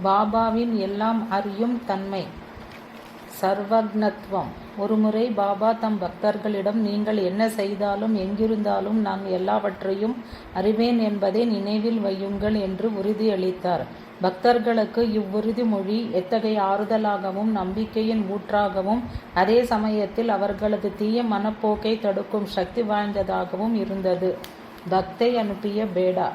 பாபாவின் எல்லாம் அறியும் தன்மை, சர்வக்னத்துவம். ஒருமுறை பாபா தம் பக்தர்களிடம், நீங்கள் என்ன செய்தாலும் எங்கிருந்தாலும் நான் எல்லாவற்றையும் அறிவேன் என்பதை நினைவில் வையுங்கள் என்று உறுதியளித்தார். பக்தர்களுக்கு இவ்வுறுதிமொழி எத்தகைய ஆறுதலாகவும் நம்பிக்கையின் ஊற்றாகவும் அதே சமயத்தில் அவர்களது தீய மனப்போக்கை தடுக்கும் சக்தி வாய்ந்ததாகவும் இருந்தது. பக்தை அனுப்பிய பேடா.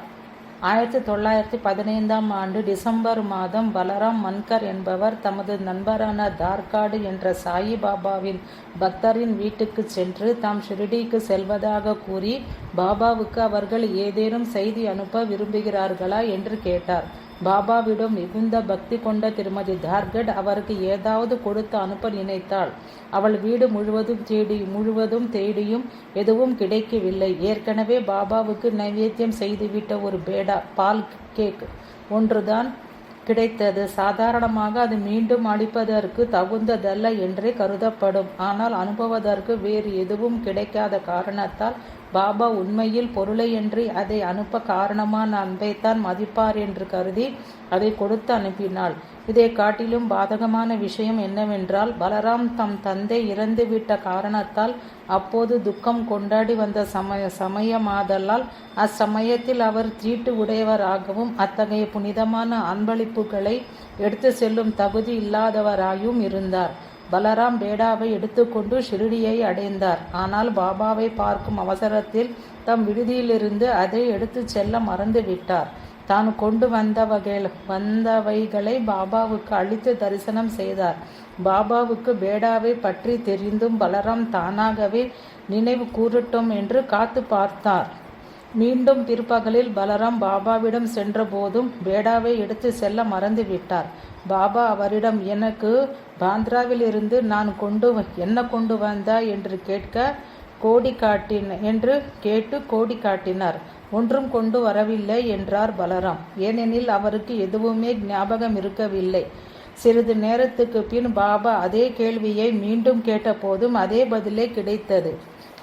1915ஆம் ஆண்டு டிசம்பர் மாதம் பலராம் மன்கர் என்பவர் தமது நண்பரான தார்காடு என்ற சாயி பாபாவின் பக்தரின் வீட்டுக்கு சென்று தாம் ஷிரடிக்கு செல்வதாக கூறி பாபாவுக்கு அவர்கள் ஏதேனும் செய்தி அனுப்ப விரும்புகிறார்களா என்று கேட்டார். பாபாவிடம் மிகுந்த பக்தி கொண்ட திருமதி தார்கட் அவருக்கு ஏதாவது கொடுத்து அனுப்ப நினைத்தாள். அவள் வீடு முழுவதும் தேடியும் எதுவும் கிடைக்கவில்லை. ஏற்கனவே பாபாவுக்கு நைவேத்தியம் செய்துவிட்ட ஒரு பேடா பால் கேக் ஒன்றுதான் கிடைத்தது. சாதாரணமாக அது மீண்டும் அளிப்பதற்கு தகுந்ததல்ல என்றே கருதப்படும். ஆனால் அனுப்புவதற்கு வேறு எதுவும் கிடைக்காத காரணத்தால் பாபா உண்மையில் பொருளையன்றி அதை அனுப்ப காரணமான அன்பைத்தான் மதிப்பார் என்று கருதி அதை கொடுத்து அனுப்பினாள். இதை காட்டிலும் பாதகமான விஷயம் என்னவென்றால், பலராம் தம் தந்தை இறந்துவிட்ட காரணத்தால் அப்போது துக்கம் கொண்டாடி வந்த சமயமாதலால் அச்சமயத்தில் அவர் தீட்டு உடையவராகவும் அத்தகைய புனிதமான அன்பளிப்புகளை எடுத்து செல்லும் தகுதி இல்லாதவராயும் இருந்தார். பலராம் பேடாவை எடுத்துக்கொண்டு ஷிரடியை அடைந்தார். ஆனால் பாபாவை பார்க்கும் அவசரத்தில் தம் விடுதியிலிருந்து அதை எடுத்து செல்ல மறந்துவிட்டார். தான் கொண்டு வந்தவைகளை பாபாவுக்கு அளித்து தரிசனம் செய்தார். பாபாவுக்கு பேடாவை பற்றி தெரிந்தும் பலராம் தானாகவே நினைவு கூறட்டும் என்று காத்து பார்த்தார். மீண்டும் பிற்பகலில் பலராம் பாபாவிடம் சென்ற போதும் பேடாவை எடுத்து செல்ல மறந்துவிட்டார். பாபா அவரிடம், எனக்கு பாந்திராவிலிருந்து நான் என்ன கொண்டு வந்தாய் என்று கேட்டு கோடி காட்டினார். ஒன்றும் கொண்டு வரவில்லை என்றார் பலராம். ஏனெனில் அவருக்கு எதுவுமே ஞாபகம் இருக்கவில்லை. சிறிது நேரத்துக்கு பின் பாபா அதே கேள்வியை மீண்டும் கேட்டபோதும் அதே பதிலே கிடைத்தது.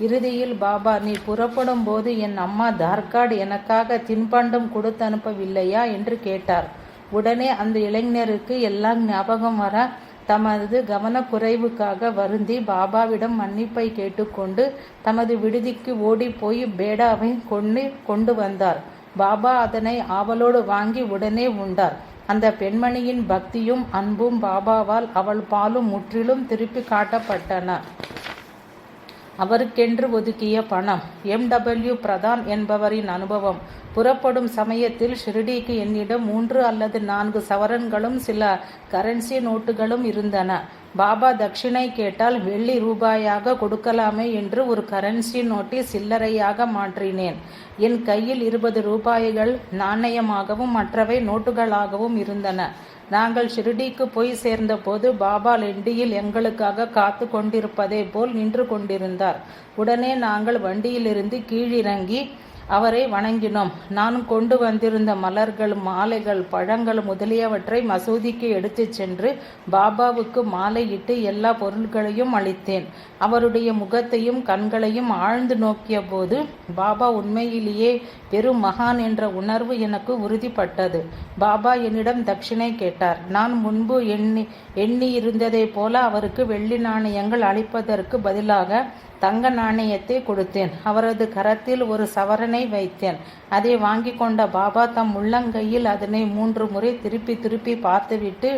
இறுதியில் பாபா, நீ புறப்படும் போது என் அம்மா தார்காட் எனக்காக தின்பண்டம் கொடுத்து அனுப்பவில்லையா என்று கேட்டார். உடனே அந்த இளைஞருக்கு எல்லாம் ஞாபகம் வர தமது கவனக்குறைவுக்காக வருந்தி பாபாவிடம் மன்னிப்பை கேட்டுக்கொண்டு தமது விடுதிக்கு ஓடி போய் பேடாவை கொண்டு வந்தார். பாபா அதனை ஆவலோடு வாங்கி உடனே உண்டார். அந்த பெண்மணியின் பக்தியும் அன்பும் பாபாவால் அவள் பாலும் முற்றிலும் திருப்பி காட்டப்பட்டன. அவருக்கென்று ஒதுக்கிய பணம். M.W. பிரதான் என்பவரின் அனுபவம். புறப்படும் சமயத்தில் ஷிரடிக்கு என்னிடம் 3 அல்லது 4 சவரன்களும் சில கரன்சி நோட்டுகளும் இருந்தன. பாபா தட்சிணை கேட்டால் வெள்ளி ரூபாயாக கொடுக்கலாமே என்று ஒரு கரன்சி நோட்டை சில்லறையாக மாற்றினேன். என் கையில் 20 ரூபாய்கள் நாணயமாகவும் மற்றவை நோட்டுகளாகவும் இருந்தன. நாங்கள் ஷிரடிக்கு போய் சேர்ந்தபோது பாபா லெண்டியில் எங்களுக்காக காத்து கொண்டிருப்பதை போல் நின்று கொண்டிருந்தார். உடனே நாங்கள் வண்டியிலிருந்து கீழிறங்கி அவரை வணங்கினோம். நான் கொண்டு வந்திருந்த மலர்கள், மாலைகள், பழங்கள் முதலியவற்றை மசூதிக்கு எடுத்துச் சென்று பாபாவுக்கு மாலையிட்டு எல்லா பொருள்களையும் அளித்தேன். அவருடைய முகத்தையும் கண்களையும் ஆழ்ந்து நோக்கிய போது பாபா உண்மையிலேயே பெரும் மகான் என்ற உணர்வு எனக்கு உறுதிப்பட்டது. பாபா என்னிடம் தட்சிணை கேட்டார். நான் முன்பு எண்ணி இருந்ததை போல அவருக்கு வெள்ளி நாணயங்கள் அளிப்பதற்கு பதிலாக தங்க நாணயத்தை கொடுத்தேன். அவரது கரத்தில் ஒரு சவரனை வைத்தேன். அதை வாங்கி கொண்ட பாபா தம் உள்ளங்கையில் அதனை 3 முறை திருப்பி பார்த்துவிட்டு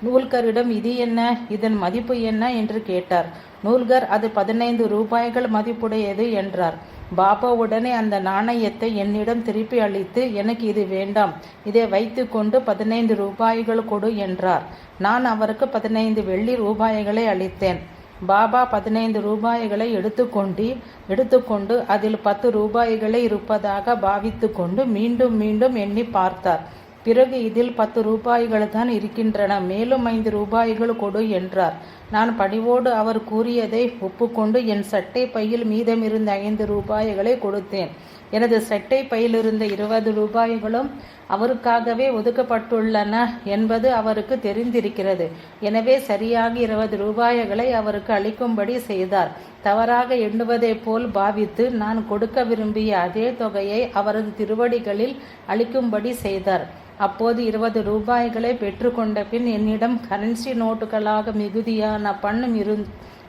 நூல்கரிடம், இது என்ன, இதன் மதிப்பு என்ன என்று கேட்டார். நூல்கர், அது 15 ரூபாய்கள் மதிப்புடையது என்றார். பாபா உடனே அந்த நாணயத்தை என்னிடம் திருப்பி அளித்து, எனக்கு இது வேண்டாம், இதை வைத்து கொண்டு 15 ரூபாய்கள் கொடு என்றார். நான் அவருக்கு 15 வெள்ளி ரூபாய்களை அளித்தேன். பாபா 15 ரூபாய்களை எடுத்துக்கொண்டு அதில் 10 ரூபாய்களே இருப்பதாக பாவித்து கொண்டு மீண்டும் எண்ணி பார்த்தார். பிறகு இதில் 10 ரூபாய்கள் தான் இருக்கின்றன, மேலும் 5 ரூபாய்கள் கொடு என்றார். நான் பணிவோடு அவர் கூறியதை ஒப்புக்கொண்டு என் சட்டை பையில் மீதமிருந்த 5 ரூபாய்களை கொடுத்தேன். எனது சட்டை பையிலிருந்த 20 ரூபாய்களும் அவருக்காகவே ஒதுக்கப்பட்டுள்ளன என்பது அவருக்கு தெரிந்திருக்கிறது. எனவே சரியாக 20 ரூபாய்களை அவருக்கு அளிக்கும்படி செய்தார். தவறாக எண்ணுவதைப் போல் பாவித்து நான் கொடுக்க விரும்பிய அதே தொகையை அவரது திருவடிகளில் அளிக்கும்படி செய்தார். அப்போது 20 ரூபாய்களை பெற்றுக்கொண்ட பின் என்னிடம் கரன்சி நோட்டுகளாக மிகுதியான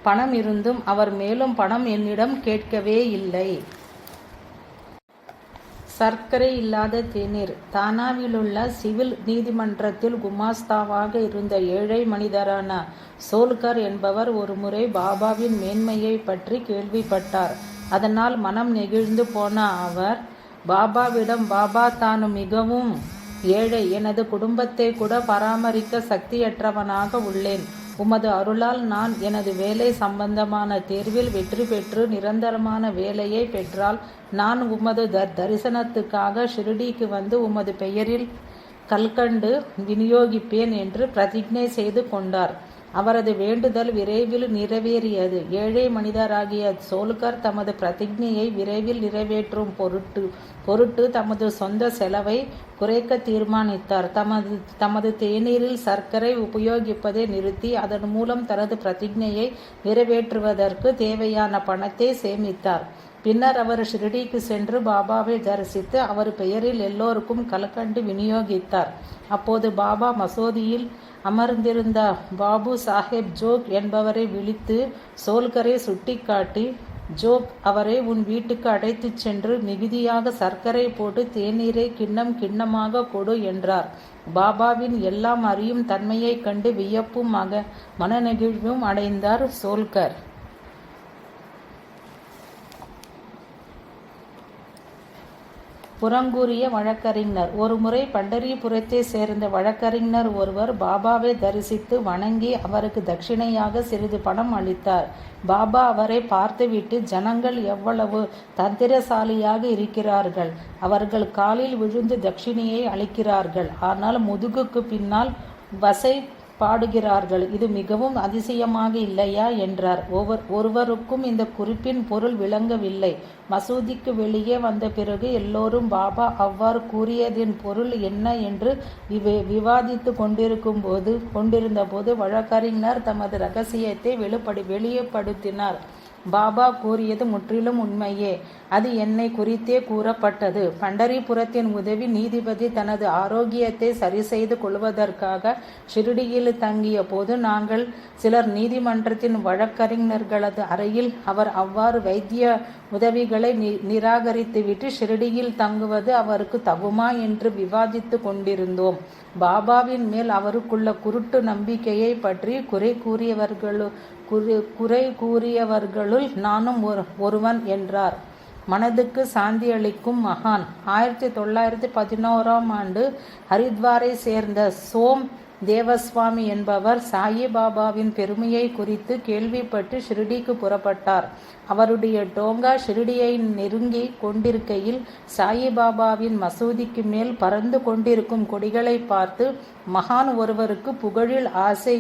பணம் இருந்தும் அவர் மேலும் பணம் என்னிடம் கேட்கவே இல்லை. சர்க்கரை இல்லாத தேநீர். தானாவிலுள்ள சிவில் நீதிமன்றத்தில் குமாஸ்தாவாக இருந்த ஏழை மனிதரான சோல்கர் என்பவர் ஒருமுறை பாபாவின் மேன்மையை பற்றி கேள்விப்பட்டார். அதனால் மனம் நெகிழ்ந்து போன அவர் பாபாவிடம், பாபா, தான் மிகவும் ஏழை, எனது குடும்பத்தை கூட பராமரிக்க சக்தியற்றவனாக உள்ளேன். உமது அருளால் நான் எனது வேலை சம்பந்தமான தேர்வில் வெற்றி பெற்று நிரந்தரமான வேலையை பெற்றால் நான் உமது தரிசனத்துக்காக ஷிரடிக்கு வந்து உமது பெயரில் கல்கண்டு விநியோகிப்பேன் என்று பிரதிஜ்ஞை செய்து கொண்டார். அவரது வேண்டுதல் விரைவில் நிறைவேறியது. ஏழை மனிதராகிய சோல்கர் தமது பிரதிஜ்ஞையை விரைவில் நிறைவேற்றும் பொருட்டு தமது சொந்த செலவை குறைக்க தீர்மானித்தார். தமது தேநீரில் சர்க்கரை உபயோகிப்பதை நிறுத்தி அதன் மூலம் தனது பிரதிஜ்ஞையை நிறைவேற்றுவதற்கு தேவையான பணத்தை சேமித்தார். பின்னர் அவர் ஷிரடிக்கு சென்று பாபாவை தரிசித்து அவர் பெயரில் எல்லோருக்கும் கல்கண்டு விநியோகித்தார். அப்போது பாபா மசூதியில் அமர்ந்திருந்த பாபு சாஹேப் ஜோக் என்பவரை விழித்து சோல்கரை சுட்டிக்காட்டி, ஜோக், அவரை உன் வீட்டுக்கு அழைத்துச் சென்று மிகுதியாக சர்க்கரை போட்டு தேநீரை கிண்ணம் கிண்ணமாக கொடு என்றார். பாபாவின் எல்லாம் அறியும் தன்மையைக் கண்டு வியப்பும் மனநெகிழ்வும் அடைந்தார் சோல்கர். புறங்கூறிய வழக்கறிஞர். ஒருமுறை பண்டரிபுரத்தை சேர்ந்த வழக்கறிஞர் ஒருவர் பாபாவை தரிசித்து வணங்கி அவருக்கு தட்சிணையாக சிறிது பணம் அளித்தார். பாபா அவரை பார்த்துவிட்டு, ஜனங்கள் எவ்வளவு தந்திரசாலியாக இருக்கிறார்கள், அவர்கள் காலில் விழுந்து தட்சிணையை அளிக்கிறார்கள், ஆனால் முதுகுக்கு பின்னால் வசை பாடுகிறார்கள், இது மிகவும் அதிசயமாக இல்லையா என்றார். ஒருவருக்கும் இந்த குறிப்பின் பொருள் விளங்கவில்லை. மசூதிக்கு வெளியே வந்த பிறகு எல்லோரும் பாபா அவ்வாறு கூறியதின் பொருள் என்ன என்று விவாதித்து கொண்டிருந்த போது வழக்கறிஞர் தமது இரகசியத்தை வெளிப்படுத்தினார். பாபா கூறியது முற்றிலும் உண்மையே. அது என்னை குறித்தே கூறப்பட்டது. பண்டரிபுரத்தின் உதவி நீதிபதி தனது ஆரோக்கியத்தை சரி செய்து கொள்வதற்காக ஷிரடியில் தங்கிய போது நாங்கள் சிலர் நீதிமன்றத்தின் வழக்கறிஞர்களது அறையில் அவர் அவ்வாறு வைத்திய உதவிகளை நிராகரித்துவிட்டு ஷிரடியில் தங்குவது அவருக்கு தகுமா என்று விவாதித்து கொண்டிருந்தோம். பாபாவின் மேல் அவருக்குள்ள குருட்டு நம்பிக்கையை பற்றி குறை கூறியவர்களுள் நானும் ஒருவன் என்றார். மனதுக்கு சாந்தியளிக்கும் மகான். 1911ஆம் ஆண்டு ஹரித்வாரை சேர்ந்த சோம் தேவஸ்வாமி என்பவர் சாயிபாபாவின் பெருமையை குறித்து கேள்விப்பட்டு ஷிரடிக்கு புறப்பட்டார். அவருடைய டோங்கா ஷிரடியை நெருங்கி கொண்டிருக்கையில் சாயிபாபாவின் மசூதிக்கு மேல் பறந்து கொண்டிருக்கும் கொடிகளை பார்த்து, மகான் ஒருவருக்கு புகழில் ஆசை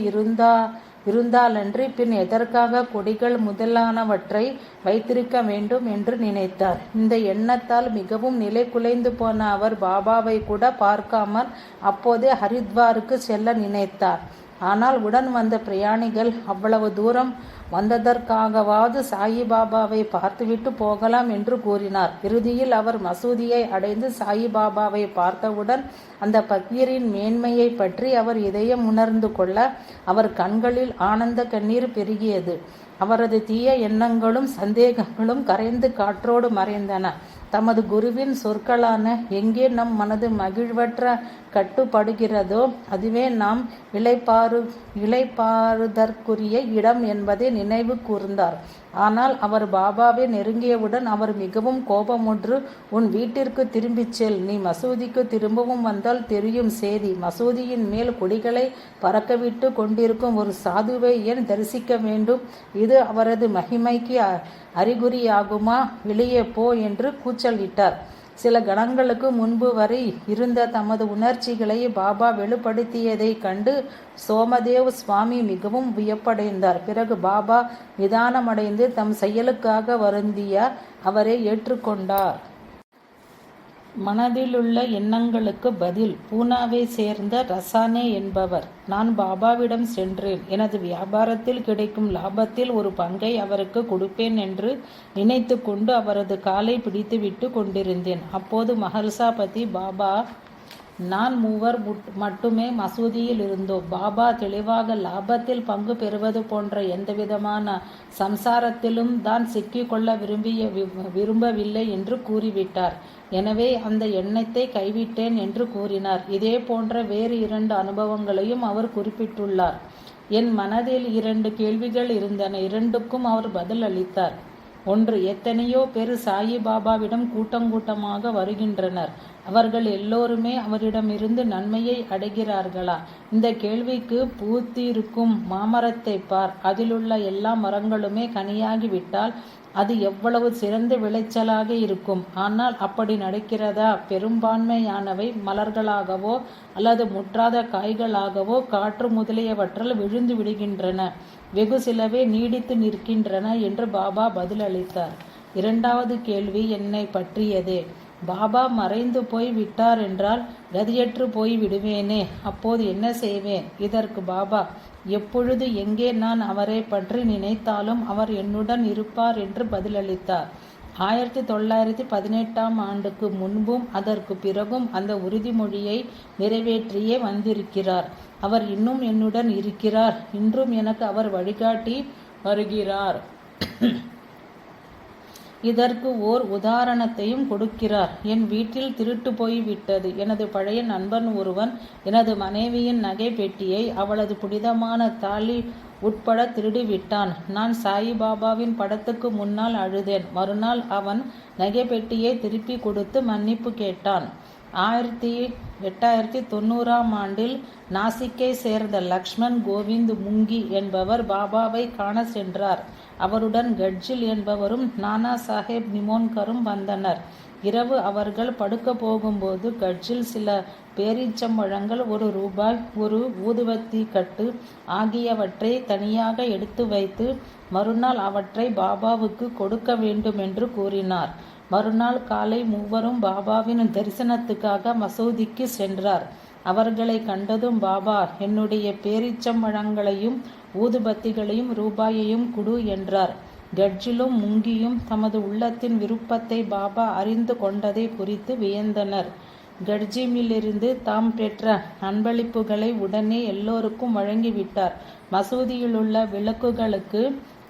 இருந்தாலன்றி பின் எதற்காக கொடிகள் முதலானவற்றை வைத்திருக்க வேண்டும் என்று நினைத்தார். இந்த எண்ணத்தால் மிகவும் நிலை குலைந்து போன அவர் பாபாவை கூட பார்க்காமல் அப்போதே ஹரித்வாருக்கு செல்ல நினைத்தார். ஆனால் உடன் வந்த பிரயாணிகள் அவ்வளவு தூரம் வந்ததற்காகவாவது சாயிபாபாவை பார்த்துவிட்டு போகலாம் என்று கூறினார். இறுதியில் அவர் மசூதியை அடைந்து சாயிபாபாவை பார்த்தவுடன் அந்த பக்கீரின் மேன்மையை பற்றி அவர் இதயம் உணர்ந்து கொள்ள அவர் கண்களில் ஆனந்த கண்ணீர் பெருகியது. அவரது தீய எண்ணங்களும் சந்தேகங்களும் கரைந்து காற்றோடு மறைந்தன. தமது குருவின் சொற்களான, எங்கே நம் மனது மகிழ்வற்ற கட்டுப்படுகிறதோ அதுவே நாம் இளைப்பாறுதற்குரிய இடம் என்பதை நினைவு கூர்ந்தார். ஆனால் அவர் பாபாவை நெருங்கியவுடன் அவர் மிகவும் கோபமுற்று, உன் வீட்டிற்கு திரும்பிச் செல், நீ மசூதிக்கு திரும்பவும் வந்தால் தெரியும் சேதி. மசூதியின் மேல் கொடிகளை பறக்கவிட்டு கொண்டிருக்கும் ஒரு சாதுவை ஏன் தரிசிக்க வேண்டும்? இது அவரது மகிமைக்கு அறிகுறியாகுமா? வெளியே போ என்று கூச்சலிட்டார். சில கணங்களுக்கு முன்பு வரை இருந்த தமது உணர்ச்சிகளை பாபா வெளிப்படுத்தியதை கண்டு சோமதேவ் சுவாமி மிகவும் வியப்படைந்தார். பிறகு பாபா நிதானமடைந்து தம் செயலுக்காக வருந்திய அவரை ஏற்றுக்கொண்டார். மனதிலுள்ள எண்ணங்களுக்கு பதில். பூனாவை சேர்ந்த ரசானே என்பவர். நான் பாபாவிடம் சென்றேன். எனது வியாபாரத்தில் கிடைக்கும் லாபத்தில் ஒரு பங்கை அவருக்கு கொடுப்பேன் என்று நினைத்து கொண்டு அவரது காலை பிடித்துவிட்டு கொண்டிருந்தேன். அப்போது மஹல்சாபதி, பாபா, நான் மூவர் மட்டுமே மசூதியில் இருந்தோம். பாபா தெளிவாக லாபத்தில் பங்கு பெறுவது போன்ற எந்தவிதமான சம்சாரத்திலும் தான் சிக்கிக்கொள்ள விரும்பவில்லை என்று கூறிவிட்டார். எனவே அந்த எண்ணத்தை கைவிட்டேன் என்று கூறினார். இதே போன்ற வேறு 2 அனுபவங்களையும் அவர் குறிப்பிட்டுள்ளார். என் மனதில் 2 கேள்விகள் இருந்தன. 2க்கும் அவர் பதில் அளித்தார். 1. எத்தனையோ பேர் சாயிபாபாவிடம் கூட்டமாக வருகின்றனர். அவர்கள் எல்லோருமே அவரிடமிருந்து நன்மையை அடைகிறார்களா? இந்த கேள்விக்கு பூத்திருக்கும் மாமரத்தை பார். அதிலுள்ள எல்லா மரங்களுமே கனியாகிவிட்டால் அது எவ்வளவு சிறந்த விளைச்சலாக இருக்கும். ஆனால் அப்படி நடக்கிறதா? பெரும்பான்மையானவை மலர்களாகவோ அல்லது முற்றாத காய்களாகவோ காற்று முதலியவற்றால் விழுந்து விடுகின்றன. வெகு சிலவே நீடித்து நிற்கின்றன என்று பாபா பதிலளித்தார். 2வது கேள்வி என்னை பற்றியதே. பாபா மறைந்து போய் விட்டார் என்றால் கதியற்று போய் விடுவேனே, அப்போது என்ன செய்வேன்? இதற்கு பாபா, எப்பொழுது எங்கே நான் அவரை பற்றி நினைத்தாலும் அவர் என்னுடன் இருப்பார் என்று பதிலளித்தார். 1918ஆம் ஆண்டுக்கு முன்பும் அதற்கு பிறகும் அந்த உறுதிமொழியை நிறைவேற்றியே வந்திருக்கிறார். அவர் இன்னும் என்னுடன் இருக்கிறார். இன்றும் எனக்கு அவர் வழிகாட்டி வருகிறார். இதற்கு ஓர் உதாரணத்தையும் கொடுக்கிறார். என் வீட்டில் திருட்டு போய்விட்டது. எனது பழைய நண்பன் ஒருவன் எனது மனைவியின் நகை பெட்டியை, அவளது புனிதமான தாலி உட்பட திருடிவிட்டான். நான் சாயிபாபாவின் படத்துக்கு முன்னால் அழுதேன். மறுநாள் அவன் நகை பெட்டியை திருப்பி கொடுத்து மன்னிப்பு கேட்டான். 1890ஆம் ஆண்டில் நாசிக்கை சேர்ந்த லக்ஷ்மண் கோவிந்த் முங்கி என்பவர் பாபாவை காண சென்றார். அவருடன் கட்ஜில் என்பவரும் நானா சாஹேப் நிமோன்கரும் வந்தனர். இரவு அவர்கள் படுக்க போகும்போது கட்ஜில் சில பேரீச்சம்பழங்கள், 1 ரூபாய், ஒரு ஊதுவத்தி கட்டு ஆகியவற்றை தனியாக எடுத்து வைத்து மறுநாள் அவற்றை பாபாவுக்கு கொடுக்க வேண்டுமென்று கூறினார். மறுநாள் காலை மூவரும் பாபாவின் தரிசனத்துக்காக மசூதிக்கு சென்றார். அவர்களை கண்டதும் பாபா, என்னுடைய பேரீச்சம்பழங்களையும் ஊதுபத்திகளையும் ரூபாயையும் குடு என்றார். கட்ஜிலும் முங்கியும் தமது உள்ளத்தின் விருப்பத்தை பாபா அறிந்து கொண்டதை குறித்து வியந்தனர். கட்ஜிமிலிருந்து தாம் பெற்ற அன்பளிப்புகளை உடனே எல்லோருக்கும் வழங்கிவிட்டார். மசூதியிலுள்ள விளக்குகளுக்கு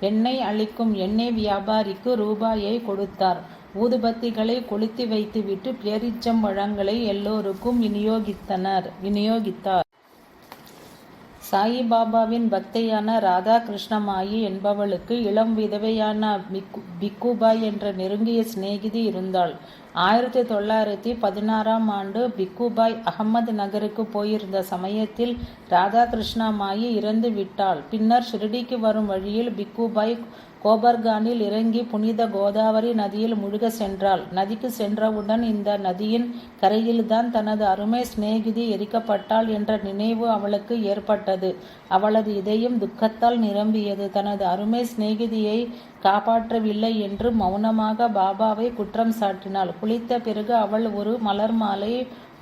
எண்ணெய் அளிக்கும் எண்ணெய் வியாபாரிக்கு ரூபாயை கொடுத்தார். ஊதுபத்திகளை கொளுத்தி வைத்துவிட்டு பேரீச்சம்பழங்களை எல்லோருக்கும் விநியோகித்தார். சாயிபாபாவின் பக்தையான ராதா கிருஷ்ணமாயி என்பவளுக்கு இளம் விதவையான பிக்குபாய் என்ற நெருங்கிய சிநேகிதி இருந்தாள். 1916ஆம் ஆண்டு பிக்குபாய் அகமது நகருக்கு போயிருந்த சமயத்தில் ராதா கிருஷ்ணமாயி இறந்து விட்டாள். பின்னர் ஷிரடிக்கு வரும் வழியில் பிக்குபாய் கோபர்கானில் இறங்கி புனித கோதாவரி நதியில் முழுக சென்றாள். நதிக்கு சென்றவுடன் இந்த நதியின் கரையில்தான் தனது அருமை சிநேகிதி எரிக்கப்பட்டாள் என்ற நினைவு அவளுக்கு ஏற்பட்டது. அவளது இதயம் துக்கத்தால் நிரம்பியது. தனது அருமை சிநேகிதியை காப்பாற்றவில்லை என்று மௌனமாக பாபாவை குற்றம் சாட்டினாள். குளித்த பிறகு அவள் ஒரு மலர் மாலை,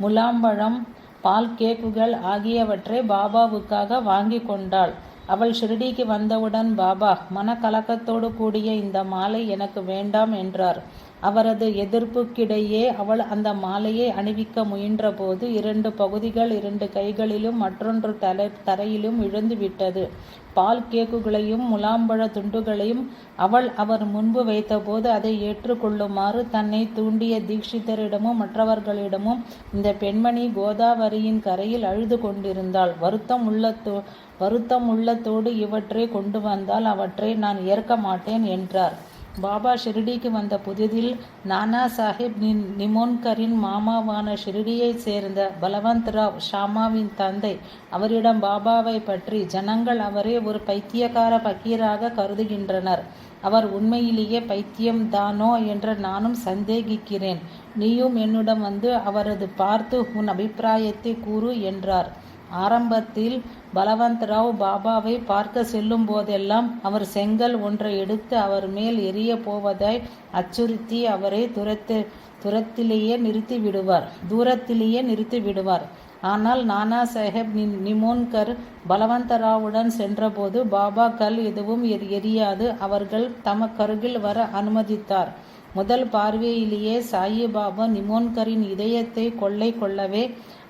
முலாம்பழம், பால் கேக்குகள் ஆகியவற்றை பாபாவுக்காக வாங்கி கொண்டாள். அவள் ஷிரடிக்கு வந்தவுடன் பாபா மனக்கலக்கத்தோடு கூடிய இந்த மாலை எனக்கு வேண்டாம் என்றார். அவரது எதிர்ப்புக்கிடையே அவள் அந்த மாலையை அணிவிக்க முயன்றபோது 2 பகுதிகள் 2 கைகளிலும் மற்றொன்று தரையிலும் விழுந்து விட்டது. பால் கேக்குகளையும் முலாம்பழ துண்டுகளையும் அவள் அவர் முன்பு வைத்தபோது அதை ஏற்றுக்கொள்ளுமாறு தன்னை தூண்டிய தீட்சிதரிடமும் மற்றவர்களிடமும் இந்த பெண்மணி கோதாவரியின் கரையில் அழுது கொண்டிருந்தாள். வருத்தம் உள்ளத்தோடு இவற்றை கொண்டு வந்தால் அவற்றை நான் ஏற்க மாட்டேன் என்றார். பாபா ஷிரடிக்கு வந்த புதிதில் நானா சாஹேப் நிமோன்கரின் மாமாவான ஷிரடியைச் சேர்ந்த பலவந்த்ராவ் ஷாமாவின் தந்தை அவரிடம் பாபாவை பற்றி ஜனங்கள் அவரை ஒரு பைத்தியக்கார பக்கீராக கருதுகின்றனர். அவர் உண்மையிலேயே பைத்தியம் தானோ என்று நானும் சந்தேகிக்கிறேன். நீயும் என்னிடம் வந்து அவரது பார்த்து உன் அபிப்பிராயத்தை கூறு என்றார். ஆரம்பத்தில் பலவந்த்ராவ் பாபாவை பார்க்க செல்லும் போதெல்லாம் அவர் செங்கல் ஒன்றை எடுத்து அவர் மேல் எரிய போவதாய் அச்சுறுத்தி அவரை தூரத்திலேயே நிறுத்தி விடுவார். ஆனால் நானா சாஹேப் நிமோன்கர் பலவந்தராவுடன் சென்றபோது பாபா கல் எதுவும் எரியாது அவர்கள் தமக்கருகில் வர அனுமதித்தார். முதல் பார்வையிலேயே சாயிபாபா நிமோன்கரின் இதயத்தை கொள்ளவே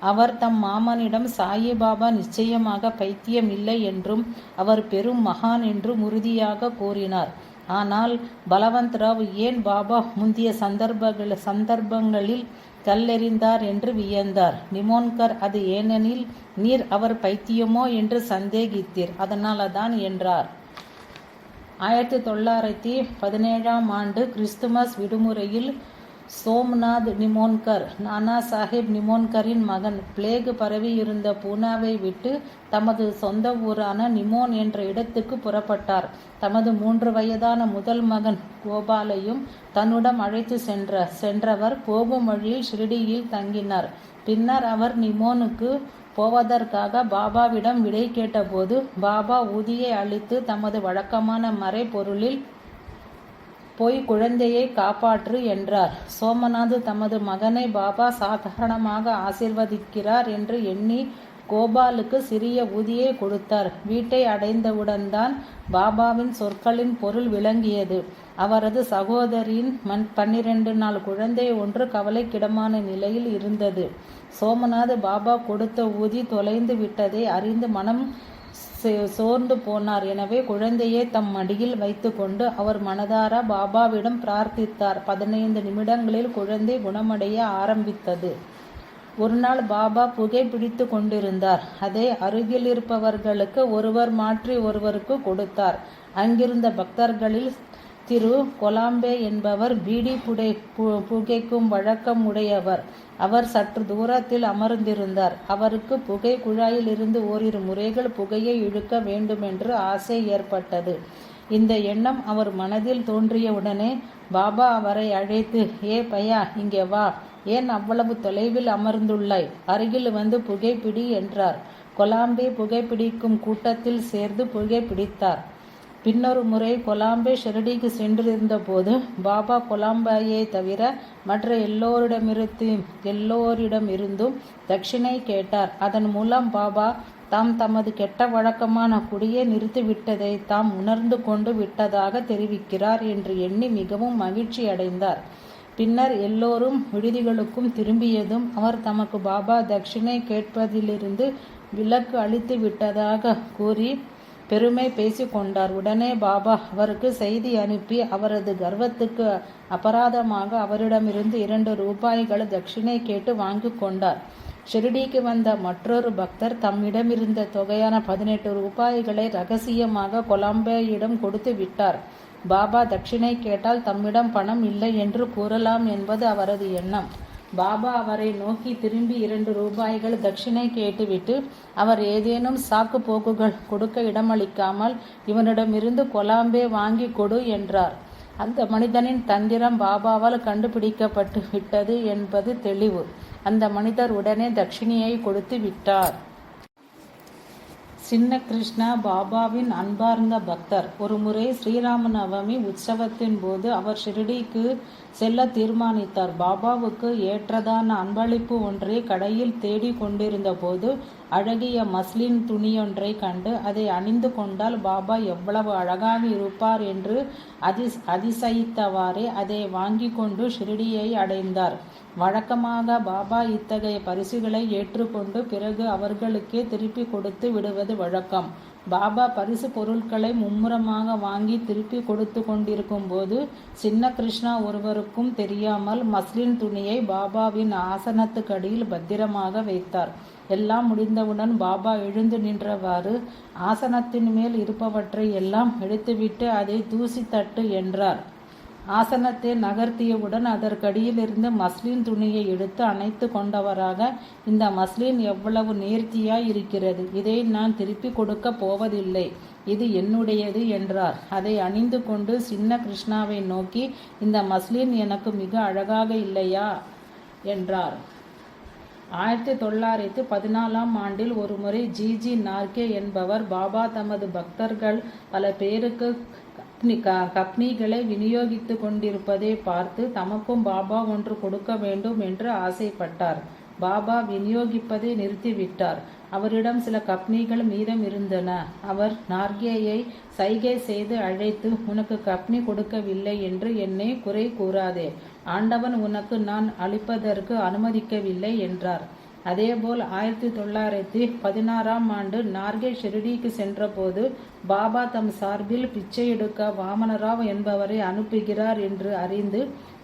அவர் தம் மாமனிடம் சாயிபாபா நிச்சயமாக பைத்தியம் இல்லை என்றும் அவர் பெரும் மகான் என்றும் உறுதியாக கூறினார். ஆனால் பலவந்த்ராவ் ஏன் பாபா முந்திய சந்தர்ப்பங்களில் கல்லெறிந்தார் என்று வியந்தார். நிமோன்கர் அது ஏனெனில் நீர் அவர் பைத்தியமோ என்று சந்தேகித்தீர், அதனால்தான் என்றார். 1917 ஆண்டு கிறிஸ்துமஸ் விடுமுறையில் சோம்நாத் நிமோன்கர் நானா சாஹேப் நிமோன்கரின் மகன் பிளேக் பரவியிருந்த பூனாவை விட்டு தமது சொந்த ஊரான நிமோன் என்ற இடத்துக்கு புறப்பட்டார். தமது 3 வயதான முதல் மகன் கோபாலையும் தன்னுடன் அழைத்து சென்றவர் போகும் வழியில் ஷிரடியில் தங்கினார். பின்னர் அவர் நிமோனுக்கு போவதற்காக பாபாவிடம் விடை கேட்டபோது பாபா ஊதியை அளித்து தமது வழக்கமான மறை பொருளில் போய் குழந்தையை காப்பாற்று என்றார். சோமநாத் தமது மகனை பாபா சாதாரணமாக ஆசீர்வதிக்கிறார் என்று எண்ணி கோபாலுக்கு சிறிய ஊதியை கொடுத்தார். வீட்டை அடைந்தவுடன் தான் பாபாவின் சொற்களின் பொருள் விளங்கியது. அவரது சகோதரின் 12 நாள் குழந்தை ஒன்று கவலைக்கிடமான நிலையில் இருந்தது. சோமநாத் பாபா கொடுத்த ஊதி தொலைந்து விட்டதை அறிந்து மனம் சோர்ந்து போனார். எனவே குழந்தையை தம் மடியில் வைத்து கொண்டு அவர் மனதார பாபாவிடம் பிரார்த்தித்தார். 15 நிமிடங்களில் குழந்தை குணமடைய ஆரம்பித்தது. ஒரு நாள் பாபா புகை பிடித்து கொண்டிருந்தார். அதை அருகில் இருப்பவர்களுக்கு ஒருவர் மாற்றி ஒருவருக்கு கொடுத்தார். அங்கிருந்த பக்தர்களில் திரு கொலாம்பே என்பவர் பீடி புகைக்கும் வழக்கம் உடையவர். அவர் சற்று தூரத்தில் அமர்ந்திருந்தார். அவருக்கு புகை குழாயிலிருந்து ஓரிரு முறைகள் புகையை இழுக்க வேண்டுமென்று ஆசை ஏற்பட்டது. இந்த எண்ணம் அவர் மனதில் தோன்றியவுடனே பாபா அவரை அழைத்து, ஏ பையா, இங்கே வா, ஏன் அவ்வளவு தொலைவில் அமர்ந்துள்ளாய், அருகில் வந்து புகைப்பிடி என்றார். கொலாம்பே புகைப்பிடிக்கும் கூட்டத்தில் சேர்ந்து புகைப்பிடித்தார். பின்னொரு முறை கொலாம்பே ஷிரடிக்கு சென்றிருந்த போது பாபா கொலாம்பையை தவிர மற்ற எல்லோரிடமிருந்தும் தட்சிணை கேட்டார். அதன் மூலம் பாபா தாம் தமது கெட்ட வழக்கமான குடியை நிறுத்திவிட்டதை தாம் உணர்ந்து கொண்டு விட்டதாக தெரிவிக்கிறார் என்று எண்ணி மிகவும் மகிழ்ச்சி அடைந்தார். பின்னர் எல்லோரும் விடுதிகளுக்கும் திரும்பியதும் அவர் தமக்கு பாபா தட்சிணை கேட்பதிலிருந்து விலக்கு அளித்து விட்டதாக கூறி பெருமை பேசிக்கொண்டார். உடனே பாபா அவருக்கு செய்தி அனுப்பி அவரது கர்வத்துக்கு அபராதமாக அவரிடமிருந்து 2 ரூபாய்கள் தட்சிணை கேட்டு வாங்கி கொண்டார். ஷிரடிக்கு வந்த மற்றொரு பக்தர் தம்மிடமிருந்த தொகையான 18 ரூபாய்களை ரகசியமாக கொலாம்பேயிடம் கொடுத்து விட்டார். பாபா தட்சிணை கேட்டால் தம்மிடம் பணம் இல்லை என்று கூறலாம் என்பது அவரது எண்ணம். பாபா அவரை நோக்கி திரும்பி 2 ரூபாய்கள் தட்சிணை கேட்டுவிட்டு அவர் ஏதேனும் சாக்கு போக்குகள் கொடுக்க இடமளிக்காமல் இவனிடமிருந்து கொலாம்பே வாங்கி கொடு என்றார். அந்த மனிதனின் தந்திரம் பாபாவால் கண்டுபிடிக்கப்பட்டு விட்டது என்பது தெளிவு. அந்த மனிதர் உடனே தட்சிணையை கொடுத்து விட்டார். சின்ன கிருஷ்ணா பாபாவின் அன்பார்ந்த பக்தர். ஒருமுறை ஸ்ரீராம நவமி உற்சவத்தின் போது அவர் ஷிரடிக்கு செல்ல தீர்மானித்தார். பாபாவுக்கு ஏற்றதான அன்பளிப்பு ஒன்றை கடையில் தேடி கொண்டிருந்த போது அழகிய மஸ்லின் துணியொன்றை கண்டு அதை அணிந்து கொண்டால் பாபா எவ்வளவு அழகாக இருப்பார் என்று அதிசயித்தவாறே அதை வாங்கி கொண்டு ஷிரடியை அடைந்தார். வழக்கமாக பாபா இத்தகைய பரிசுகளை ஏற்றுக்கொண்டு பிறகு அவர்களுக்கே திருப்பி கொடுத்து விடுவது வழக்கம். பாபா பரிசு பொருட்களை மும்முரமாக வாங்கி திருப்பி கொடுத்து கொண்டிருக்கும் போது சின்ன கிருஷ்ணா ஒருவருக்கும் தெரியாமல் மஸ்லின் துணியை பாபாவின் ஆசனத்துக்கடியில் பத்திரமாக வைத்தார். எல்லாம் முடிந்தவுடன் பாபா எழுந்து நின்றவாறு ஆசனத்தின் மேல் இருப்பவற்றை எல்லாம் எடுத்துவிட்டு அதை தூசி தட்டு என்றார். ஆசனத்தை நகர்த்தியவுடன் அதற்கடியிலிருந்து மஸ்லின் துணியை எடுத்து அணைத்து கொண்டவராக, இந்த மஸ்லின் எவ்வளவு நேர்த்தியாய் இருக்கிறது, இதை நான் திருப்பி கொடுக்க போவதில்லை, இது என்னுடையது என்றார். அதை அணிந்து கொண்டு சின்ன கிருஷ்ணாவை நோக்கி, இந்த மஸ்லின் எனக்கு மிக அழகாக இல்லையா என்றார். 1914 ஒருமுறை ஜிஜி நார்கே என்பவர் பாபா தமது பக்தர்கள் பல பேருக்கு கப்னிகளை விநியோகித்து கொண்டிருப்பதை பார்த்து தமக்கும் பாபா ஒன்று கொடுக்க வேண்டும் என்று ஆசைப்பட்டார். பாபா விநியோகிப்பதை நிறுத்திவிட்டார். அவரிடம் சில கப்னிகள் மீதம் இருந்தன. அவர் நார்கேயை சைகை செய்து அழைத்து, உனக்கு கப்னி கொடுக்கவில்லை என்று என்னை குறை கூறாதே, ஆண்டவன் உனக்கு நான் அளிப்பதற்கு அனுமதிக்கவில்லை என்றார். அதேபோல் 1916 நார்கே ஷிரடிக்கு சென்றபோது பாபா தம் சார்பில் பிச்சை எடுக்க வாமனராவ் என்பவரை அனுப்புகிறார் என்று அறிந்து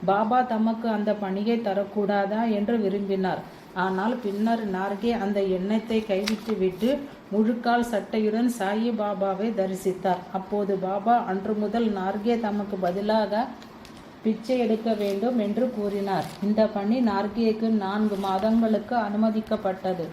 பாபா தமக்கு அந்த பணியை தரக்கூடாதா என்று விரும்பினார். ஆனால் பின்னர் நார்கே அந்த எண்ணத்தை கைவிட்டுவிட்டு முழுக்கால் சட்டையுடன் சாயி பாபாவை தரிசித்தார். அப்போது பாபா அன்று முதல் நார்கே தமக்கு பதிலாக பிச்சை எடுக்க வேண்டும் என்று கூறினார். இந்த பணி நார்கேக்கு 4 மாதங்களுக்கு அனுமதிக்கப்பட்டது.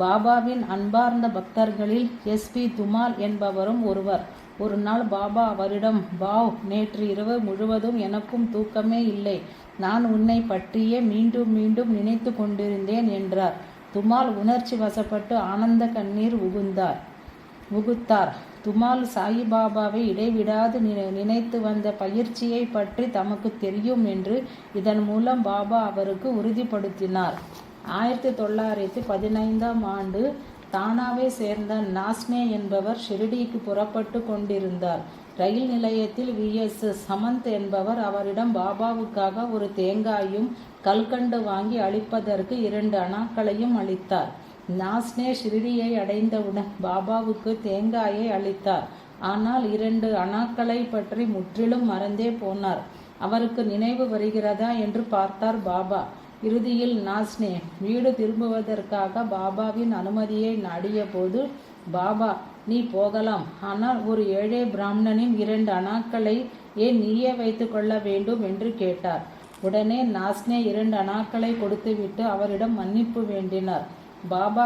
பாபாவின் அன்பார்ந்த பக்தர்களில் SP துமால் என்பவரும் ஒருவர். ஒரு நாள் பாபா அவரிடம், பாவ், நேற்று இரவு முழுவதும் எனக்கும் தூக்கமே இல்லை. நான் உன்னை பற்றியே மீண்டும் மீண்டும் நினைத்து கொண்டிருந்தேன் என்றார். துமால் உணர்ச்சி வசப்பட்டு ஆனந்த கண்ணீர் உகுத்தார். துமால் சாயிபாபாவை இடைவிடாது நினைத்து வந்த பயிற்சியை பற்றி தமக்கு தெரியும் என்று இதன் மூலம் பாபா அவருக்கு உறுதிப்படுத்தினார். 1915 தானாவை சேர்ந்த நாஸ்னே என்பவர் ஷிரடிக்கு புறப்பட்டு கொண்டிருந்தார். ரயில் நிலையத்தில் VS சமந்த் என்பவர் அவரிடம் பாபாவுக்காக ஒரு தேங்காயும் கல்கண்டு வாங்கி அளிப்பதற்கு 2 அணாக்களையும் அளித்தார். நாஸ்னே ஷிரடியை அடைந்தவுடன் பாபாவுக்கு தேங்காயை அளித்தார். ஆனால் 2 அணாக்களை பற்றி முற்றிலும் மறந்தே போனார். அவருக்கு நினைவு வருகிறதா என்று பார்த்தார் பாபா. இறுதியில் நாஸ்னே வீடு திரும்புவதற்காக பாபாவின் அனுமதியை நாடிய போது, பாபா, நீ போகலாம், ஆனால் ஒரு ஏழை பிராமணனின் 2 அணாக்களை ஏன் நீயே வைத்து கொள்ள வேண்டும் என்று கேட்டார். உடனே நாஸ்னே 2 அணாக்களை கொடுத்துவிட்டு அவரிடம் மன்னிப்பு வேண்டினார். பாபா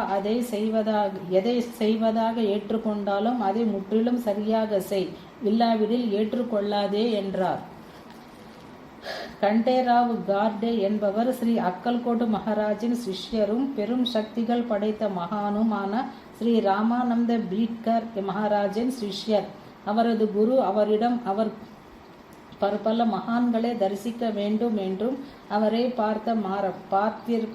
எதை செய்வதாக ஏற்றுக்கொண்டாலும் அதை முற்றிலும் சரியாக செய், இல்லாவிடில் ஏற்றுக்கொள்ளாதே என்றார். கண்டேராவ் கார்டே என்பவர் ஸ்ரீ அக்கல்கோட் மகாராஜின் சிஷ்யரும் பெரும் சக்திகள் படைத்த மகானுமான ஸ்ரீ ராமானந்த பீட்கர் மகாராஜின் சிஷ்யர். அவரது குரு அவரிடம் அவர் பற்பல மகான்களை தரிசிக்க வேண்டும் என்றும் அவரை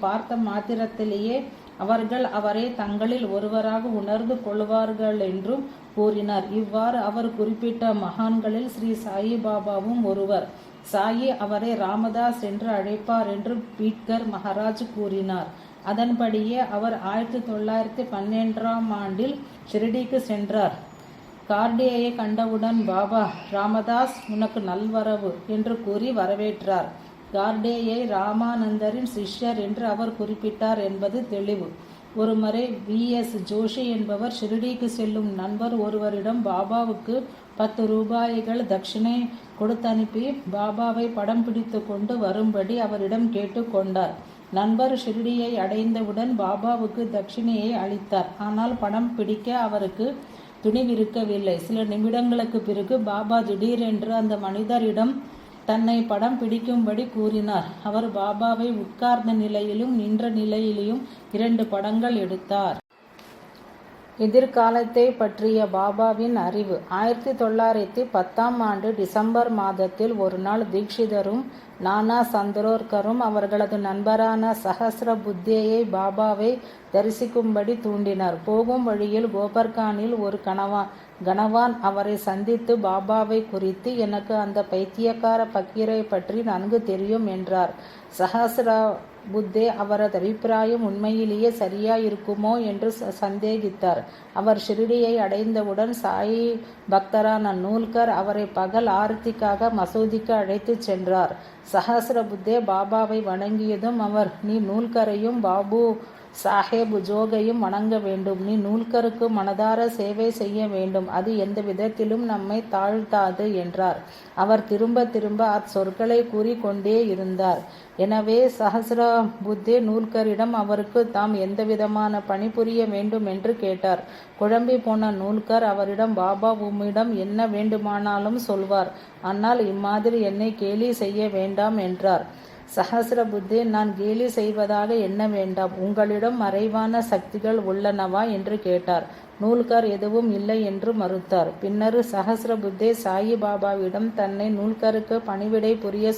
பார்த்த மாத்திரத்திலேயே அவர்கள் அவரை தங்களில் ஒருவராக உணர்ந்து கொள்வார்கள் என்றும் கூறினார். இவ்வாறு அவர் குறிப்பிட்ட மகான்களில் ஸ்ரீ சாயிபாபாவும் ஒருவர். சாயி அவரை ராமதாஸ் என்று அழைப்பார் என்று பீட்கர் மகாராஜ் கூறினார். அதன்படியே அவர் 1912 ஷிரடிக்கு சென்றார். கார்டேயை கண்டவுடன், பாபா, ராமதாஸ் உனக்கு நல்வரவு என்று கூறி வரவேற்றார். கார்டேயை ராமானந்தரின் சிஷ்யர் என்று அவர் குறிப்பிட்டார் என்பது தெளிவு. ஒருமுறை VS ஜோஷி என்பவர் ஷிரடிக்கு செல்லும் நண்பர் ஒருவரிடம் பாபாவுக்கு 10 ரூபாய்கள் தட்சிணை கொடுத்தனுப்பி பாபாவை படம் பிடித்து கொண்டு வரும்படி அவரிடம் கேட்டுக்கொண்டார். நண்பர் ஷிரடியை அடைந்தவுடன் பாபாவுக்கு தட்சிணையை அளித்தார். ஆனால் படம் பிடிக்க அவருக்கு துணிவிருக்கவில்லை. சில நிமிடங்களுக்கு பிறகு பாபா திடீரென்று அந்த மனிதரிடம் தன்னை படம் பிடிக்கும்படி கூறினார். அவர் பாபாவை உட்கார்ந்த நிலையிலும் நின்ற நிலையிலும் 2 படங்கள் எடுத்தார். எதிர்காலத்தை பற்றிய பாபாவின் அறிவு. 1910 டிசம்பர் மாதத்தில் ஒரு நாள் தீக்ஷிதரும் நானா சந்திரோர்கரும் அவர்களது நண்பரான சஹஸ்ர புத்தேயை பாபாவை தரிசிக்கும்படி தூண்டினார். போகும் வழியில் கோபர்கானில் ஒரு கணவான் அவரை சந்தித்து பாபாவை குறித்து, எனக்கு அந்த பைத்தியக்கார பக்கீரை பற்றி நன்கு தெரியும் என்றார். சஹஸ்ர புத்தே அவரது அபிப்பிராயம் உண்மையிலேயே சரியாயிருக்குமோ என்று சந்தேகித்தார். அவர் ஷிரடியை அடைந்தவுடன் சாயி பக்தரான நூல்கர் அவரை பகல் ஆரத்திக்காக மசூதிக்கு அழைத்து சென்றார். சஹஸ்ர புத்தே பாபாவை வணங்கியதும் அவர், நீ நூல்கரையும் பாபு சாஹேப் ஜோகையும் வணங்க வேண்டும். நீ நூல்கருக்கு மனதார சேவை செய்ய வேண்டும். அது எந்த விதத்திலும் நம்மை தாழ்த்தாது என்றார். அவர் திரும்ப திரும்ப அச்சொற்களை கூறிக்கொண்டே இருந்தார். எனவே சஹஸ்ர புத்தே நூல்கரிடம் அவருக்கு தாம் எந்தவிதமான பணிபுரிய வேண்டும் என்று கேட்டார். குழம்பி போன நூல்கர் அவரிடம், பாபா உம்மிடம் என்ன வேண்டுமானாலும் சொல்வார், ஆனால் இம்மாதிரி என்னை கேலி செய்ய வேண்டாம் என்றார். சஹசிரபுத்தே, நான் கேலி செய்வதாக எண்ண வேண்டாம். உங்களிடம் மறைவான சக்திகள் உள்ளனவா என்று கேட்டார். நூல்கர் எதுவும் இல்லை என்று மறுத்தார். பின்னர் சஹசிரபுத்தே சாயிபாபாவிடம் தன்னை நூல்கருக்கு பணிவிடை புரிய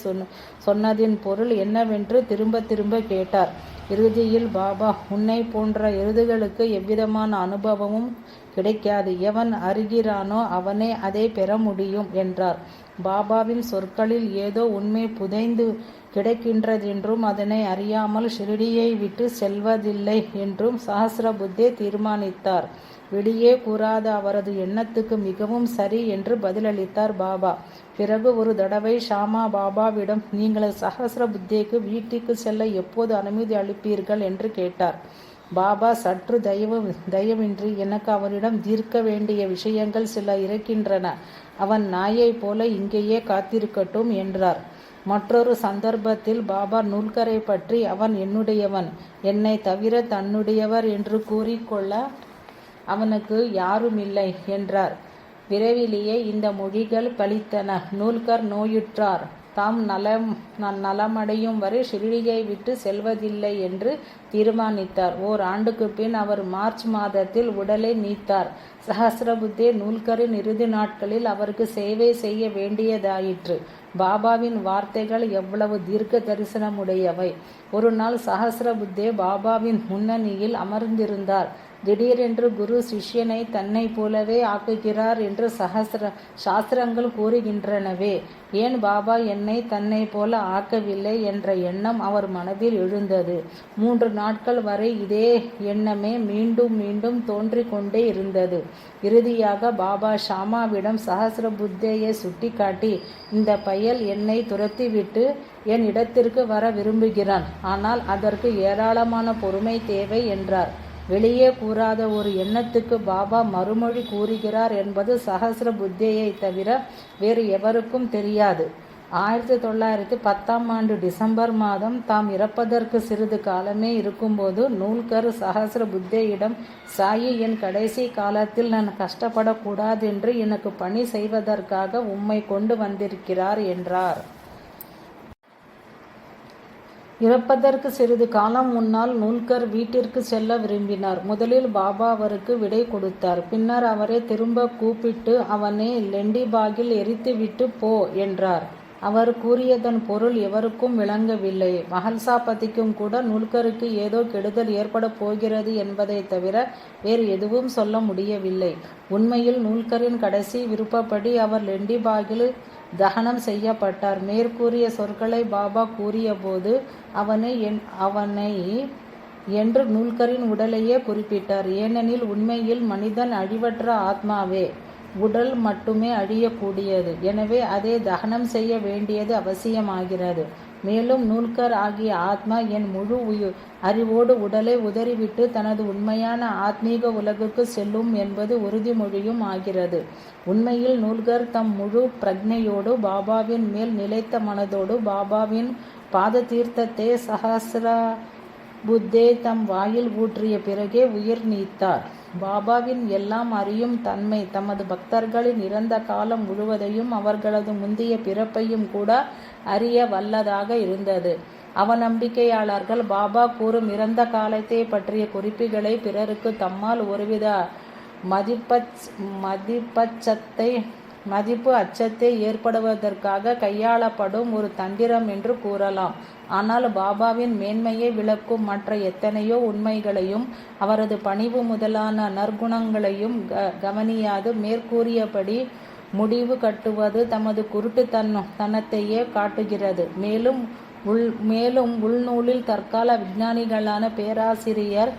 சொன்னதின் பொருள் என்னவென்று திரும்ப திரும்ப கேட்டார். இறுதியில் பாபா, உன்னை போன்ற எருதுகளுக்கு எவ்விதமான அனுபவமும் கிடைக்காது. எவன் அறிகிறானோ அவனே அதை பெற முடியும் என்றார். பாபாவின் சொற்களில் ஏதோ உண்மை புதைந்து கிடக்கின்றதென்றும் அதனை அறியாமல் ஷிரடியை விட்டு செல்வதில்லை என்றும் சஹசிரபுத்தே தீர்மானித்தார். வெளியே கூறாத அவரது எண்ணத்துக்கு மிகவும் சரி என்று பதிலளித்தார் பாபா. பிறகு ஒரு தடவை ஷாமா பாபாவிடம், நீங்கள் சஹசிரபுத்தேக்கு வீட்டுக்கு செல்ல எப்போது அனுமதி அளிப்பீர்கள் என்று கேட்டார். பாபா சற்று தயவின்றி, எனக்கு அவனிடம் தீர்க்க வேண்டிய விஷயங்கள் சில இருக்கின்றன. அவன் நாயை போல இங்கேயே காத்திருக்கட்டும் என்றார். மற்றொரு சந்தர்ப்பத்தில் பாபா நூல்கரை பற்றி, அவன் என்னுடையவன், என்னை தவிர தன்னுடையவர் என்று கூறிக்கொள்ள அவனுக்கு யாருமில்லை என்றார். விரைவிலேயே இந்த மொழிகள் பலித்தன. நூல்கர் நோயுற்றார். தாம் நலமடையும் வரை ஷிரடியை விட்டு செல்வதில்லை என்று தீர்மானித்தார். ஓராண்டுக்கு பின் அவர் மார்ச் மாதத்தில் உடலை நீத்தார். சஹசிரபுத்தே நூல்கரின் இறுதி நாட்களில் அவருக்கு சேவை செய்ய வேண்டியதாயிற்று. பாபாவின் வார்த்தைகள் எவ்வளவு தீர்க்க தரிசனமுடையவை! ஒரு நாள் சஹசிரபுத்தே பாபாவின் முன்னணியில் அமர்ந்திருந்தார். திடீரென்று குரு சிஷ்யனை தன்னை போலவே ஆக்குகிறார் என்று சாஸ்திரங்கள் கூறுகின்றனவே, ஏன் பாபா என்னை தன்னை போல ஆக்கவில்லை என்ற எண்ணம் அவர் மனதில் எழுந்தது. 3 நாட்கள் வரை இதே எண்ணமே மீண்டும் மீண்டும் தோன்றிக் கொண்டே இருந்தது. இறுதியாக பாபா ஷாமாவிடம் சஹசிரபுத்தேயை சுட்டிக்காட்டி, இந்த பயல் என்னை துரத்திவிட்டு என் இடத்திற்கு வர விரும்புகிறான். ஆனால் அதற்கு ஏராளமான பொறுமை தேவை என்றார். வெளியே கூறாத ஒரு எண்ணத்துக்கு பாபா மறுமொழி கூறுகிறார் என்பது சஹசிரபுத்தேயை தவிர வேறு எவருக்கும் தெரியாது. 1910 டிசம்பர் மாதம் தாம் இறப்பதற்கு சிறிது காலமே இருக்கும்போது நூல்கர் சஹசிரபுத்தேயிடம், சாயி, என் கடைசி காலத்தில் நான் கஷ்டப்படக்கூடாதென்று எனக்கு பணி செய்வதற்காக உம்மை கொண்டு வந்திருக்கிறார் என்றார். இறப்பதற்கு சிறிது காலம் முன்னால் நூல்கர் வீட்டிற்கு செல்ல விரும்பினார். முதலில் பாபா அவருக்கு விடை கொடுத்தார். பின்னர் அவரை திரும்ப கூப்பிட்டு, அவனை லெண்டிபாகில் எரித்துவிட்டு போ என்றார். அவர் கூறியதன் பொருள் எவருக்கும் விளங்கவில்லை. மஹல்சாபதிக்கும் கூட நூல்கருக்கு ஏதோ கெடுதல் ஏற்பட போகிறது என்பதை தவிர வேறு எதுவும் சொல்ல முடியவில்லை. உண்மையில் நூல்கரின் கடைசி விருப்பப்படி அவர் லெண்டிபாகில் தகனம் செய்யப்பட்டார். மேற்கூறிய சொற்களை பாபா கூறியபோது அவனை என்று நூல்கரின் உடலையே குறிப்பிட்டார். ஏனெனில் உண்மையில் மனிதன் அழிவற்ற ஆத்மாவே, உடல் மட்டுமே அழியக்கூடியது. எனவே அதை தகனம் செய்ய வேண்டியது அவசியமாகிறது. மேலும் நூல்கர் ஆகிய ஆத்மா என் முழு அறிவோடு உடலை உதறிவிட்டு தனது உண்மையான ஆத்மீக உலகுக்கு செல்லும் என்பது உறுதிமொழியும் ஆகிறது. உண்மையில் நூல்கர் தம் முழு பிரக்ஞையோடு பாபாவின் மேல் நிலைத்த மனதோடு பாபாவின் பாத தீர்த்தத்தை சஹசிரபுத்தே தம் வாயில் ஊற்றிய பிறகே உயிர் நீத்தார். பாபாவின் எல்லாம் அறியும் தன்மை தமது பக்தர்களின் இறந்த காலம் முழுவதையும் அவர்களது முந்தைய பிறப்பையும் கூட அறிய வல்லதாக இருந்தது. அவநம்பிக்கையாளர்கள் பாபா கூறும் இறந்த காலத்தை பற்றிய குறிப்புகளை பிறருக்கு தம்மால் ஒருவித மதிப்பு அச்சத்தை ஏற்படுவதற்காக கையாளப்படும் ஒரு தந்திரம் என்று கூறலாம். ஆனால் பாபாவின் மேன்மையை விளக்கும் மற்ற எத்தனையோ உண்மைகளையும் அவரது பணிவு முதலான நற்குணங்களையும் கவனியாது மேற்கூறியபடி முடிவு கட்டுவது தமது குருட்டுத்தனத்தையே காட்டுகிறது. மேலும் உள்நூலில் தற்கால விஞ்ஞானிகளான பேராசிரியர்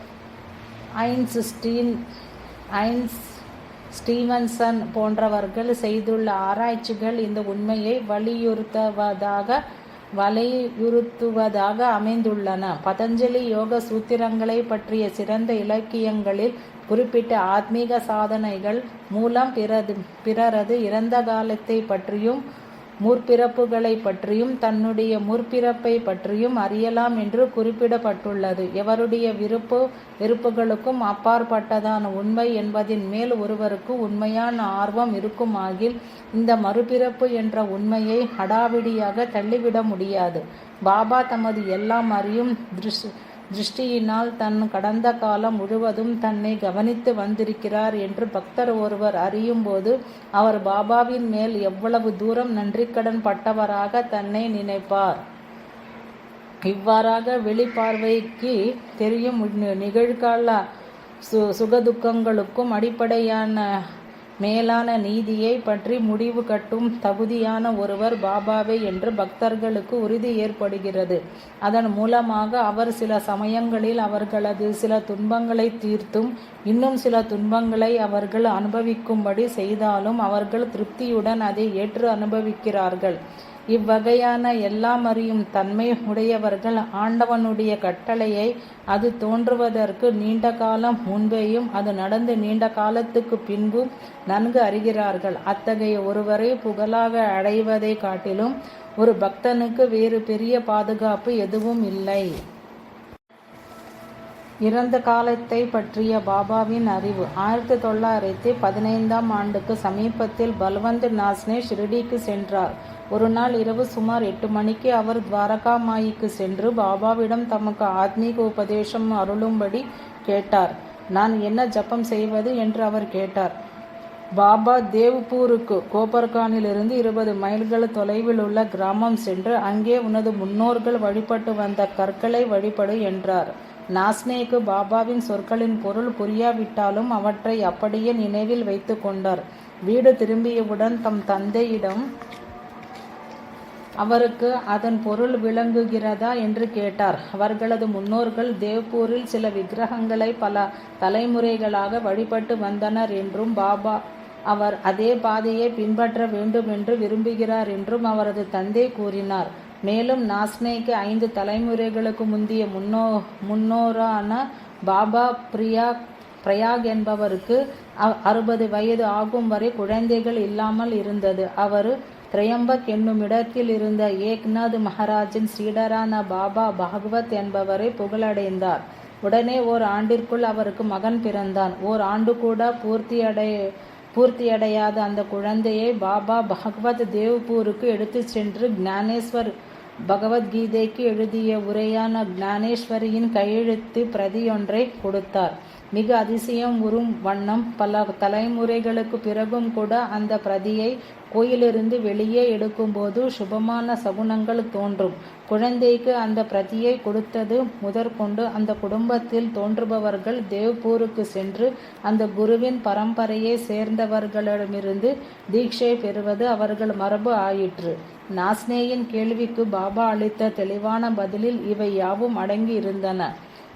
ஸ்டீவன்சன் போன்றவர்கள் செய்துள்ள ஆராய்ச்சிகள் இந்த உண்மையை வலியுறுத்துவதாக அமைந்துள்ளன. பதஞ்சலி யோக சூத்திரங்களை பற்றிய சிறந்த இலக்கியங்களில் குறிப்பிட்ட ஆத்மீக சாதனைகள் மூலம் பிறரது இறந்த காலத்தை பற்றியும் முற்பிறப்புகளை பற்றியும் தன்னுடைய முற்பிறப்பை பற்றியும் அறியலாம் என்று குறிப்பிடப்பட்டுள்ளது. எவருடைய வெறுப்புகளுக்கும் அப்பாற்பட்டதான உண்மை என்பதின் மேல் ஒருவருக்கு உண்மையான ஆர்வம் இருக்குமாகில் இந்த மறுபிறப்பு என்ற உண்மையை அடாவிடியாக தள்ளிவிட முடியாது. பாபா தமது எல்லாம் அறியும் திருஷ்டியினால் தன் கடந்த காலம் முழுவதும் தன்னை கவனித்து வந்திருக்கிறார் என்று பக்தர் ஒருவர் அறியும்போது அவர் பாபாவின் மேல் எவ்வளவு தூரம் நன்றிக்கடன் பட்டவராக தன்னை நினைப்பார். இவ்வாறாக வெளிப்பார்வைக்கு தெரியும் நிகழ்கால சுகதுக்கங்களுக்கும் அடிப்படையான மேலான நீதியை பற்றி முடிவு கட்டும் தகுதியான ஒருவர் பாபாவே என்று பக்தர்களுக்கு உறுதி ஏற்படுகிறது. அதன் மூலமாக அவர் சில சமயங்களில் அவர்களது சில துன்பங்களை தீர்த்தும் இன்னும் சில துன்பங்களை அவர்கள் அனுபவிக்கும்படி செய்தாலும் அவர்கள் திருப்தியுடன் அதை ஏற்று அனுபவிக்கிறார்கள். இவ்வகையான எல்லாம் அறியும் தன்மை உடையவர்கள் ஆண்டவனுடைய கட்டளையை அது தோன்றுவதற்கு நீண்ட காலம் முன்பேயும் அது நடந்து நீண்ட காலத்துக்கு பின்பும் நன்கு அறிகிறார்கள். அத்தகைய ஒருவரை புகழாக அடைவதை காட்டிலும் ஒரு பக்தனுக்கு வேறு பெரிய பாதுகாப்பு எதுவும் இல்லை. இறந்த காலத்தை பற்றிய பாபாவின் அறிவு. 1915ஆம் ஆண்டுக்கு சமீபத்தில் பல்வந்த் நாஸ்னே ஷிரடிக்கு சென்றார். ஒரு நாள் இரவு சுமார் 8 மணிக்கு அவர் துவாரகா மாயிக்கு சென்று பாபாவிடம் தமக்கு ஆத்மீக உபதேசம் அருளும்படி கேட்டார். நான் என்ன ஜபம் செய்வது என்று அவர் கேட்டார். பாபா தேவ்பூருக்கு கோபர்கானிலிருந்து 20 மைல்கள் தொலைவில் உள்ள கிராமம் சென்று அங்கே உனது முன்னோர்கள் வழிபட்டு வந்த கற்களை வழிபடு என்றார். நாஸ்னேக்கு பாபாவின் சொற்களின் பொருள் புரியாவிட்டாலும் அவற்றை அப்படியே நினைவில் வைத்து கொண்டார். வீடு திரும்பியவுடன் தம் தந்தையிடம் அவருக்கு அதன் பொருள் விளங்குகிறதா என்று கேட்டார். அவர்களது முன்னோர்கள் தேவ்பூரில் சில விக்கிரகங்களை பல தலைமுறைகளாக வழிபட்டு வந்தனர் என்றும் அவர் அதே பாதையை பின்பற்ற வேண்டுமென்று விரும்புகிறார் என்றும் அவரது தந்தை கூறினார். மேலும் நாஸ்னேக்கு 5 தலைமுறைகளுக்கு முந்தைய முன்னோரான பாபா பிரயாக் என்பவருக்கு 60 வயது ஆகும் வரை குழந்தைகள் இல்லாமல் இருந்தது. அவர் திரையம்பக் என்னும் இடத்தில் இருந்த ஏக்நாத் மகாராஜின் சீடரான பாபா பாகவத் என்பவரை புகழடைந்தார். உடனே ஓர் ஆண்டிற்குள் அவருக்கு மகன் பிறந்தான். ஓர் ஆண்டு கூட பூர்த்தியடையாத அந்த குழந்தையை பாபா பாகவத் தேவ்பூருக்கு எடுத்து சென்று ஞானேஸ்வர் பகவத்கீதைக்கு எழுதிய உரையான ஞானேஸ்வரியின் கையெழுத்து பிரதியொன்றை கொடுத்தார். மிக அதிசயம் உறும் வண்ணம் பல தலைமுறைகளுக்கு பிறகும் கூட அந்த பிரதியை கோயிலிருந்து வெளியே எடுக்கும்போது சுபமான சகுனங்கள் தோன்றும். குழந்தைக்கு அந்த பிரதியை கொடுத்தது முதற்கொண்டு அந்த குடும்பத்தில் தோன்றுபவர்கள் தேவ்பூருக்கு சென்று அந்த குருவின் பரம்பரையை சேர்ந்தவர்களிடமிருந்து தீட்சை பெறுவது அவர்கள் மரபு ஆயிற்று. நாஸ்னேயின் கேள்விக்கு பாபா அளித்த தெளிவான பதிலில் இவை யாவும் அடங்கி இருந்தன.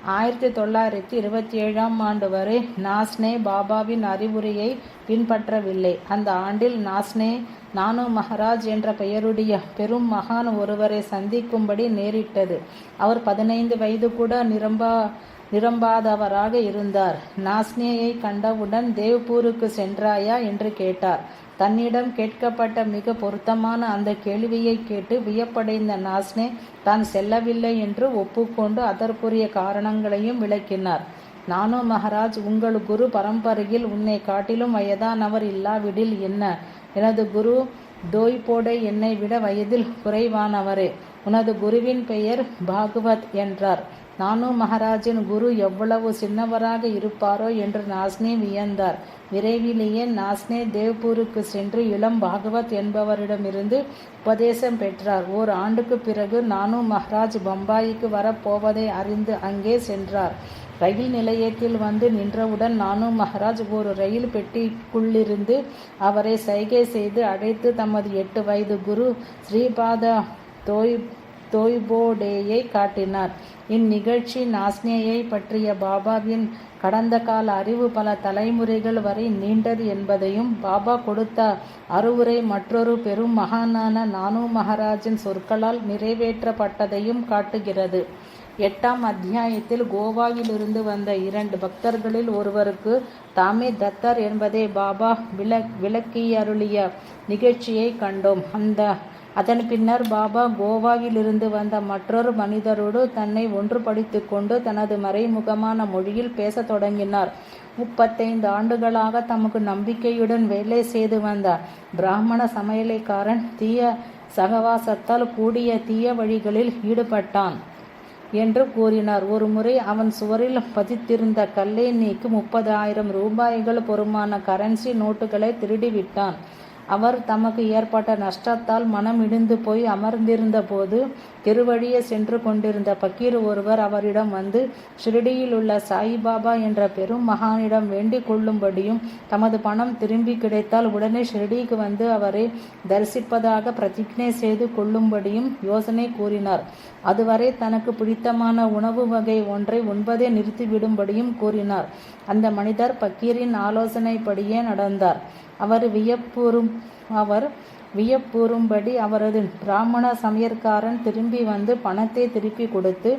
1927ஆம் ஆண்டு வரை நாஸ்னே பாபாவின் அறிவுரையை பின்பற்றவில்லை. அந்த ஆண்டில் நாஸ்னே நானு மகாராஜ் என்ற பெயருடைய பெரும் மகான் ஒருவரை சந்திக்கும்படி நேரிட்டது. அவர் 15 வயது கூட நிரம்பாதவராக இருந்தார். நாஸ்னேயை கண்டவுடன் தேவ்பூருக்கு சென்றாயா என்று கேட்டார். தன்னிடம் கேட்கப்பட்ட மிக பொருத்தமான அந்த கேள்வியை கேட்டு வியப்படைந்த நாஸ்னே தான் செல்லவில்லை என்று ஒப்புக்கொண்டு அதற்குரிய காரணங்களையும் விளக்கினார். நானு மகாராஜ், உங்கள் குரு பரம்பரையில் உன்னை காட்டிலும் வயதானவர் இல்லாவிடில் என்ன? எனது குரு தோய்போடே என்னை விட வயதில் குறைவானவரே. உனது குருவின் பெயர் பாகவத் என்றார். நானு மகாராஜின் குரு எவ்வளவு சின்னவராக இருப்பாரோ என்று நாஸ்னே வியந்தார். விரைவிலேயே நாஸ்னே தேவ்பூருக்கு சென்று இளம் பாகவத் என்பவரிடமிருந்து உபதேசம் பெற்றார். ஓர் ஆண்டுக்கு பிறகு நானு மகாராஜ் பம்பாய்க்கு வரப்போவதை அறிந்து அங்கே சென்றார். ரயில் நிலையத்தில் வந்து நின்றவுடன் நானு மகாராஜ் ஒரு ரயில் பெட்டிக்குள்ளிருந்து அவரை சைகை செய்து அழைத்து தமது 8 வயது குரு ஸ்ரீபாத தோய்போடேயை காட்டினார். இந்நிகழ்ச்சி நாஸ்னேயை பற்றிய பாபாவின் கடந்த கால அறிவு பல தலைமுறைகள் வரை நீண்டது என்பதையும் பாபா கொடுத்த அறிவுரை மற்றொரு பெரும் மகானான நானு மகாராஜின் சொற்களால் நிறைவேற்றப்பட்டதையும் காட்டுகிறது. 8ஆம் அத்தியாயத்தில் கோவாவிலிருந்து வந்த 2 பக்தர்களில் ஒருவருக்கு தாமே தத்தர் என்பதை பாபா விளக்கியருளிய நிகழ்ச்சியை கண்டோம். அதன் பின்னர் பாபா கோவாவிலிருந்து வந்த மற்றொரு மனிதரோடு தன்னை ஒன்றுபடுத்தி கொண்டு தனது மறைமுகமான மொழியில் பேசத் தொடங்கினார். 35 ஆண்டுகளாக தமக்கு நம்பிக்கையுடன் வேலை செய்து வந்த பிராமண சமையலைக்காரன் தீய சகவாசத்தால் கூடிய தீய வழிகளில் ஈடுபட்டான் என்று கூறினார். ஒரு முறை அவன் சுவரில் பதித்திருந்த கல்லை நீக்கி 30,000 ரூபாய்கள் பொறுமான கரன்சி நோட்டுகளை திருடிவிட்டான். அவர் தமக்கு ஏற்பட்ட நஷ்டத்தால் மனம் இடிந்து போய் அமர்ந்திருந்த போது தெருவழியே சென்று கொண்டிருந்த பக்கீர் ஒருவர் அவரிடம் வந்து ஷிரடியில் உள்ள சாயிபாபா என்ற பெரும் மகானிடம் வேண்டிக் கொள்ளும்படியும் தமது பணம் திரும்பி கிடைத்தால் உடனே ஷிரடிக்கு வந்து அவரை தரிசிப்பதாக பிரதிஜ்ஞை செய்து கொள்ளும்படியும் யோசனை கூறினார். அதுவரை தனக்கு பிடித்தமான உணவு வகை ஒன்றை உண்பதை நிறுத்திவிடும்படியும் கூறினார். அந்த மனிதர் பக்கீரின் ஆலோசனைப்படியே நடந்தார். அவர் வியப்புறும்படி அவரது பிராமண சமையற்காரன் திரும்பி வந்து பணத்தை திருப்பி கொடுத்து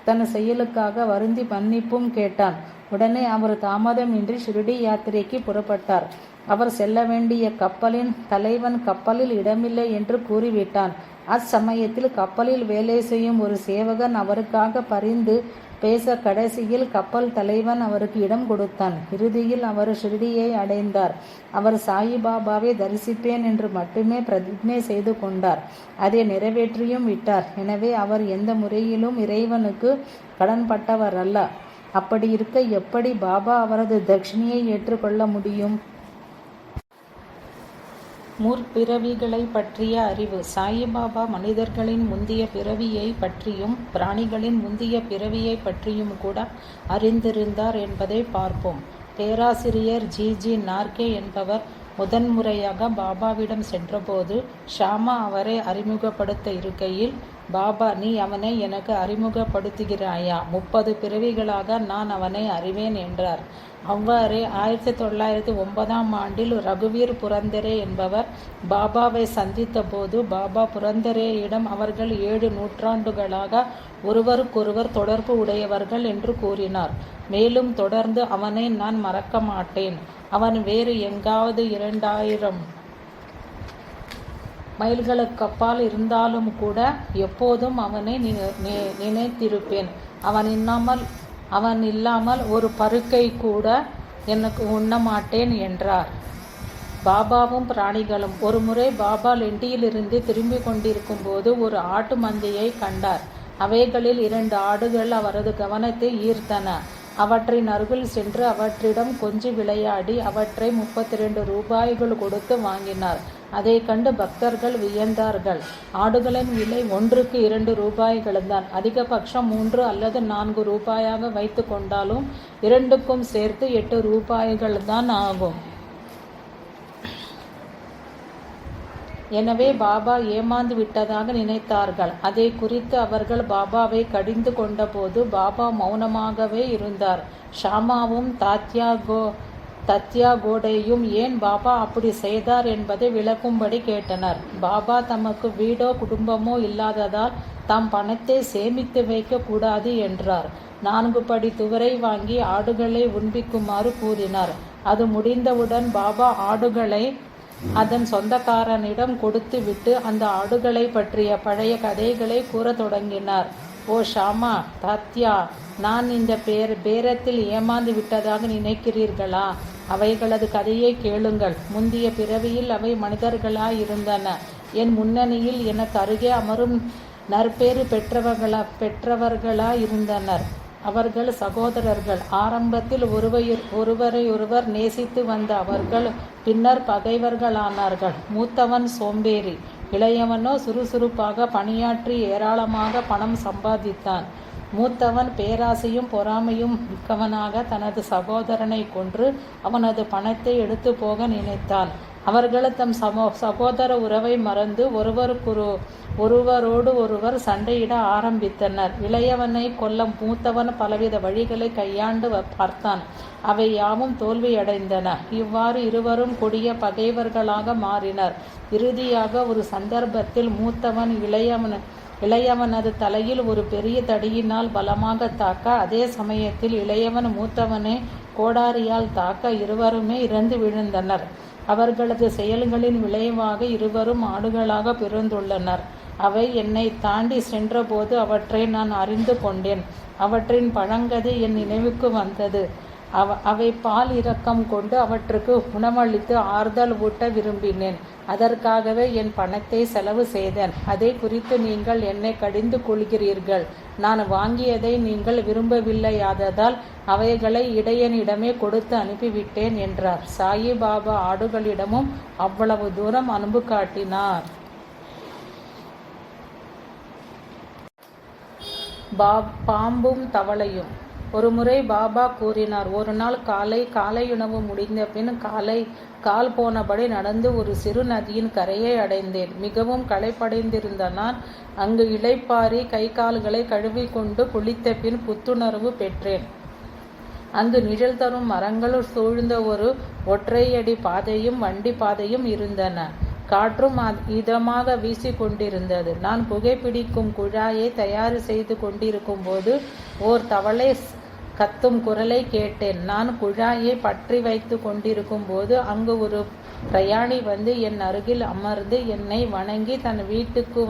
தன் செயலுக்காக வருந்தி மன்னிப்பும் கேட்டான். உடனே அவர் தாமதமின்றி ஷிரடி யாத்திரைக்கு புறப்பட்டார். அவர் செல்ல வேண்டிய கப்பலின் தலைவன் கப்பலில் இடமில்லை என்று கூறிவிட்டான். அச்சமயத்தில் கப்பலில் வேலை செய்யும் ஒரு சேவகன் அவருக்காக பரிந்து பேச கடைசியில் கப்பல் தலைவன் அவருக்கு இடம் கொடுத்தான். இறுதியில் அவர் ஷிரடியை அடைந்தார். அவர் சாயிபாபாவை தரிசிப்பேன் என்று மட்டுமே பிரதிஜ்ஞை செய்து கொண்டார். அதை நிறைவேற்றியும் விட்டார். எனவே அவர் எந்த முறையிலும் இறைவனுக்கு கடன்பட்டவர் அல்ல. அப்படி இருக்க எப்படி பாபா அவரது தட்சிணையை ஏற்றுக்கொள்ள முடியும்? முற்பிறவிகளை பற்றிய அறிவு. சாயிபாபா மனிதர்களின் முந்திய பிறவியை பற்றியும் பிராணிகளின் முந்திய பிறவியை பற்றியும் கூட அறிந்திருந்தார் என்பதை பார்ப்போம். பேராசிரியர் ஜி நார்கே என்பவர் முதன்முறையாக பாபாவிடம் சென்றபோது ஷாமா அவரை அறிமுகப்படுத்த இருக்கையில், பாபா, நீ அவனை எனக்கு அறிமுகப்படுத்துகிறாயா? 30 பிறவிகளாக நான் அவனை அறிவேன் என்றார். அவ்வாறே 1909ஆம் ஆண்டில் ரகுவீர் புரந்தரே என்பவர் பாபாவை சந்தித்த போது பாபா புரந்தரேயிடம் அவர்கள் 7 நூற்றாண்டுகளாக ஒருவருக்கொருவர் தொடர்பு உடையவர்கள் என்று கூறினார். மேலும் தொடர்ந்து, அவனை நான் மறக்க மாட்டேன். அவன் வேறு எங்காவது 2000 மைல்களுக்கப்பால் இருந்தாலும் கூட எப்போதும் அவனை நினைத்திருப்பேன். அவன் இல்லாமல் ஒரு பருக்கை கூட எனக்கு உண்ண மாட்டேன் என்றார். பாபாவும் பிராணிகளும். ஒருமுறை பாபா லெண்டியிலிருந்து திரும்பி கொண்டிருக்கும் போது ஒரு ஆட்டு மந்தையை கண்டார். அவைகளில் 2 ஆடுகள் அவரது கவனத்தை ஈர்த்தன. அவற்றின் அருகில் சென்று அவற்றிடம் கொஞ்சி விளையாடி அவற்றை 32 ரூபாய்கள் கொடுத்து வாங்கினார். அதை கண்டு பக்தர்கள் வியந்தார்கள். ஆடுகளின் விலை ஒன்றுக்கு 2 ரூபாய்கள்தான். அதிகபட்சம் 3 அல்லது 4 ரூபாயாக வைத்து கொண்டாலும் இரண்டுக்கும் சேர்த்து 8 ரூபாய்கள் தான் ஆகும். எனவே பாபா ஏமாந்து விட்டதாக நினைத்தார்கள். அதை குறித்து அவர்கள் பாபாவை கடிந்து கொண்டபோது பாபா மௌனமாகவே இருந்தார். ஷாமாவும் தத்யாகோடையும் ஏன் பாபா அப்படி செய்தார் என்பதை விளக்கும்படி கேட்டனர். பாபா தமக்கு வீடோ குடும்பமோ இல்லாததால் தாம் பணத்தை சேமித்து வைக்க கூடாது என்றார். 4 படி துவரை வாங்கி ஆடுகளை உண்பிக்குமாறு கூறினார். அது முடிந்தவுடன் பாபா ஆடுகளை அதன் சொந்தக்காரனிடம் கொடுத்து விட்டு அந்த ஆடுகளை பற்றிய பழைய கதைகளை கூற தொடங்கினார். ஓ ஷாமா, தாத்யா, நான் இந்த பேரத்தில் ஏமாந்து விட்டதாக நினைக்கிறீர்களா? அவைகளது கதையை கேளுங்கள். முந்திய பிறவியில் அவை மனிதர்களாயிருந்தன. என் முன்னணியில் எனக்கு அருகே அமரும் நற்பேறு பெற்றவர்களாயிருந்தனர். அவர்கள் சகோதரர்கள். ஆரம்பத்தில் ஒருவரையொருவர் நேசித்து வந்த அவர்கள் பின்னர் பகைவர்களானார்கள். மூத்தவன் சோம்பேறி, இளையவனோ சுறுசுறுப்பாக பணியாற்றி ஏராளமாக பணம் சம்பாதித்தான். மூத்தவன் பேராசையும் பொறாமையும் மிக்கவனாக தனது சகோதரனை கொன்று அவனது பணத்தை எடுத்து போக நினைத்தான். அவர்கள் தம் சகோதர உறவை மறந்து ஒருவரோடு ஒருவர் சண்டையிட ஆரம்பித்தனர். இளையவனை கொல்ல மூத்தவன் பலவித வழிகளை கையாண்டு பார்த்தான். அவை யாவும் தோல்வியடைந்தன. இவ்வாறு இருவரும் கொடிய பகைவர்களாக மாறினர். இறுதியாக ஒரு சந்தர்ப்பத்தில் மூத்தவன் இளையவனது தலையில் ஒரு பெரிய தடியினால் பலமாக தாக்க, அதே சமயத்தில் இளையவன் மூத்தவனை கோடாரியால் தாக்க இருவருமே இறந்து விழுந்தனர். அவர்களது செயல்களின் விளைவாக இருவரும் ஆடுகளாக பிறந்துள்ளனர். அவை என்னை தாண்டி சென்றபோது அவற்றை நான் அறிந்து கொண்டேன். அவற்றின் பழங்கதை என் நினைவுக்கு வந்தது. அவை பால் இரக்கம் கொண்டு அவற்றுக்கு உணவளித்து ஆறுதல் ஊட்ட விரும்பினேன். அதற்காகவே என் பணத்தை செலவு செய்தேன். அதை குறித்து நீங்கள் என்னை கடிந்து கொள்கிறீர்கள். நான் வாங்கியதை நீங்கள் விரும்பவில்லையாததால் அவைகளை இடையனிடமே கொடுத்து அனுப்பிவிட்டேன் என்றார். சாயிபாபா ஆடுகளிடமும் அவ்வளவு தூரம் அன்பு காட்டினார். பாம்பும் தவளையும். ஒருமுறை பாபா கூறினார், ஒரு நாள் காலையுணவு முடிந்த பின் கால் போனபடி நடந்து ஒரு சிறு நதியின் கரையை அடைந்தேன். மிகவும் களைப்படைந்திருந்த நான் அங்கு இளைப்பாரி கை கால்களை கழுவிக்கொண்டு குளித்த பின் புத்துணர்வு பெற்றேன். அங்கு நிழல் தரும் மரங்கள் சூழ்ந்த ஒரு ஒற்றையடி பாதையும் வண்டி பாதையும் இருந்தன. காற்றும் இதமாக வீசி கொண்டிருந்தது. நான் புகைப்பிடிக்கும் குழாயை தயார் செய்து கொண்டிருக்கும் போது ஓர் தவளை கத்தும் குரலை கேட்டேன். நான் குழாயை பற்றி வைத்து கொண்டிருக்கும் போது அங்கு ஒரு பிரயாணி வந்து என் அருகில் அமர்ந்து என்னை வணங்கி தன் வீட்டுக்கு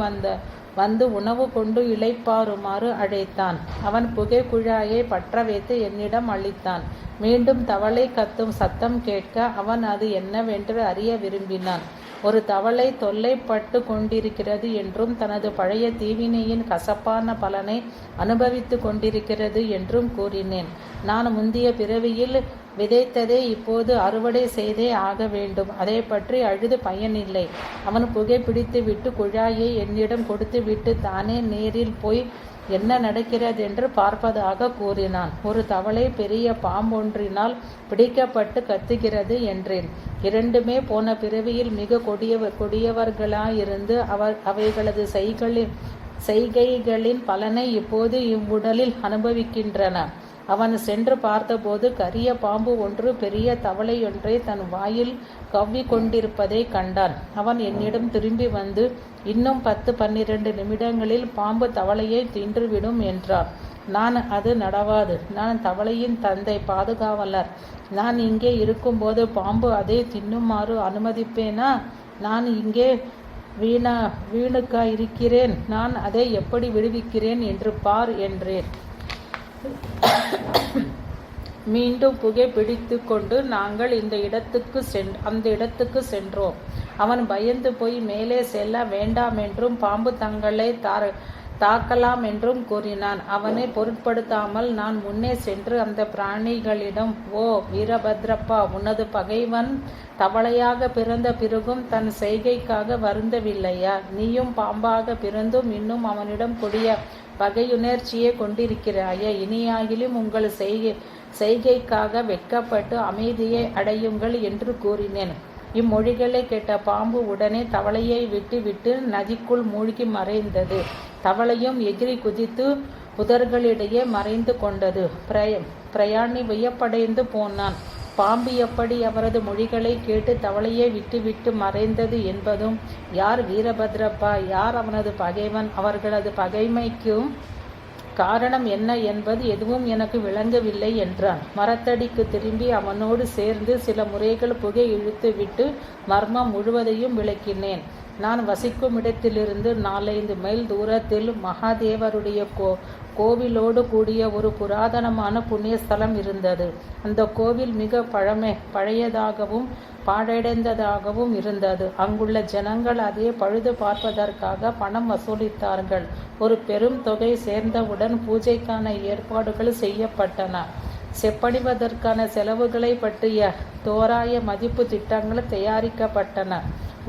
வந்து உணவு கொண்டு இளைப்பாறுமாறு அழைத்தான். அவன் புகை குழாயை பற்ற வைத்து என்னிடம் அளித்தான். மீண்டும் தவளை கத்தும் சத்தம் கேட்க அவன் அது என்னவென்று அறிய விரும்பினான். ஒரு தவளை தொல்லைப்பட்டு கொண்டிருக்கிறது என்றும் தனது பழைய தீவினையின் கசப்பான பலனை அனுபவித்து கொண்டிருக்கிறது என்றும் கூறினேன். நான் முந்தைய பிறவியில் விதைத்ததை இப்போது அறுவடை செய்தே ஆக வேண்டும். அதை பற்றி அழுது பயனில்லை. அவன் புகைப்பிடித்து விட்டு குழாயை என்னிடம் கொடுத்து விட்டு தானே நேரில் போய் என்ன நடக்கிறதென்று பார்ப்பதாக கூறினான். ஒரு தவளை பெரிய பாம்பொன்றினால் பிடிக்கப்பட்டு கத்துகிறது என்றேன். இரண்டுமே போன பிறவியில் மிக கொடியவர்களாயிருந்து அவைகளது செய்கைகளின் பலனை இப்போது இவ்வுடலில் அனுபவிக்கின்றன. அவன் சென்று பார்த்தபோது கரிய பாம்பு ஒன்று பெரிய தவளையொன்றை தன் வாயில் கவ்வி கொண்டிருப்பதை கண்டான். அவன் என்னிடம் திரும்பி வந்து, இன்னும் 10-12 நிமிடங்களில் பாம்பு தவளையை தின்றுவிடும் என்றார். அது நடவாது. நான் தவளையின் தந்தை, பாதுகாவலர். நான் இங்கே இருக்கும்போது பாம்பு அதை தின்னுமாறு அனுமதிப்பேனா? நான் இங்கே வீணுக்கா இருக்கிறேன்? நான் அதை எப்படி விடுவிக்கிறேன் என்று பார் என்றேன். மீண்டும் புகை பிடித்து கொண்டு நாங்கள் அந்த இடத்துக்கு சென்றோம். அவன் பயந்து போய் மேலே செல்ல வேண்டாம் என்றும் பாம்பு தங்களை தாக்கலாம் என்றும் கூறினான். அவனை பொருட்படுத்தாமல் நான் முன்னே சென்று அந்த பிராணிகளிடம், ஓ வீரபத்ரப்பா, உனது பகைவன் தவளையாக பிறந்த பிறகும் தன் செய்கைக்காக வருந்தவில்லையா? நீயும் பாம்பாக பிறந்தும் இன்னும் அவனிடம் கொடிய பகையுணர்ச்சியை கொண்டிருக்கிறாயே. இனியாகிலும் உங்கள் செய்கைக்காக வெட்கப்பட்டு அமைதியை அடையுங்கள் என்று கூறினேன். இம்மொழிகளை கேட்ட பாம்பு உடனே தவளையை விட்டு நதிக்குள் மூழ்கி மறைந்தது. தவளையும் எகிரி குதித்து புதர்களிடையே மறைந்து கொண்டது. பிரயாணி வியப்படைந்து போனான். பாம்பு எப்படி அவரது மொழிகளை கேட்டு தவளையை விட்டு மறைந்தது என்பதும், யார் வீரபத்ரப்பா, யார் அவனது பகைவன், அவர்களது பகைமைக்கும் காரணம் என்ன என்பது எதுவும் எனக்கு விளங்கவில்லை என்றான். மரத்தடிக்கு திரும்பி அவனோடு சேர்ந்து சில முறைகள் புகை இழுத்து விட்டு மர்மம் முழுவதையும் விளக்கினேன். நான் வசிக்கும் இடத்திலிருந்து 4-5 மைல் தூரத்தில் மகாதேவருடைய கோவிலோடு கூடிய ஒரு புராதனமான புண்ணியஸ்தலம் இருந்தது. அந்த கோவில் மிக பழையதாகவும் பாழடைந்ததாகவும் இருந்தது. அங்குள்ள ஜனங்கள் அதை பழுது பார்ப்பதற்காக பணம் வசூலித்தார்கள். ஒரு பெரும் தொகை சேர்ந்தவுடன் பூஜைக்கான ஏற்பாடுகள் செய்யப்பட்டன. செப்பணிவதற்கான செலவுகளை பற்றிய தோராய மதிப்பு திட்டங்கள் தயாரிக்கப்பட்டன.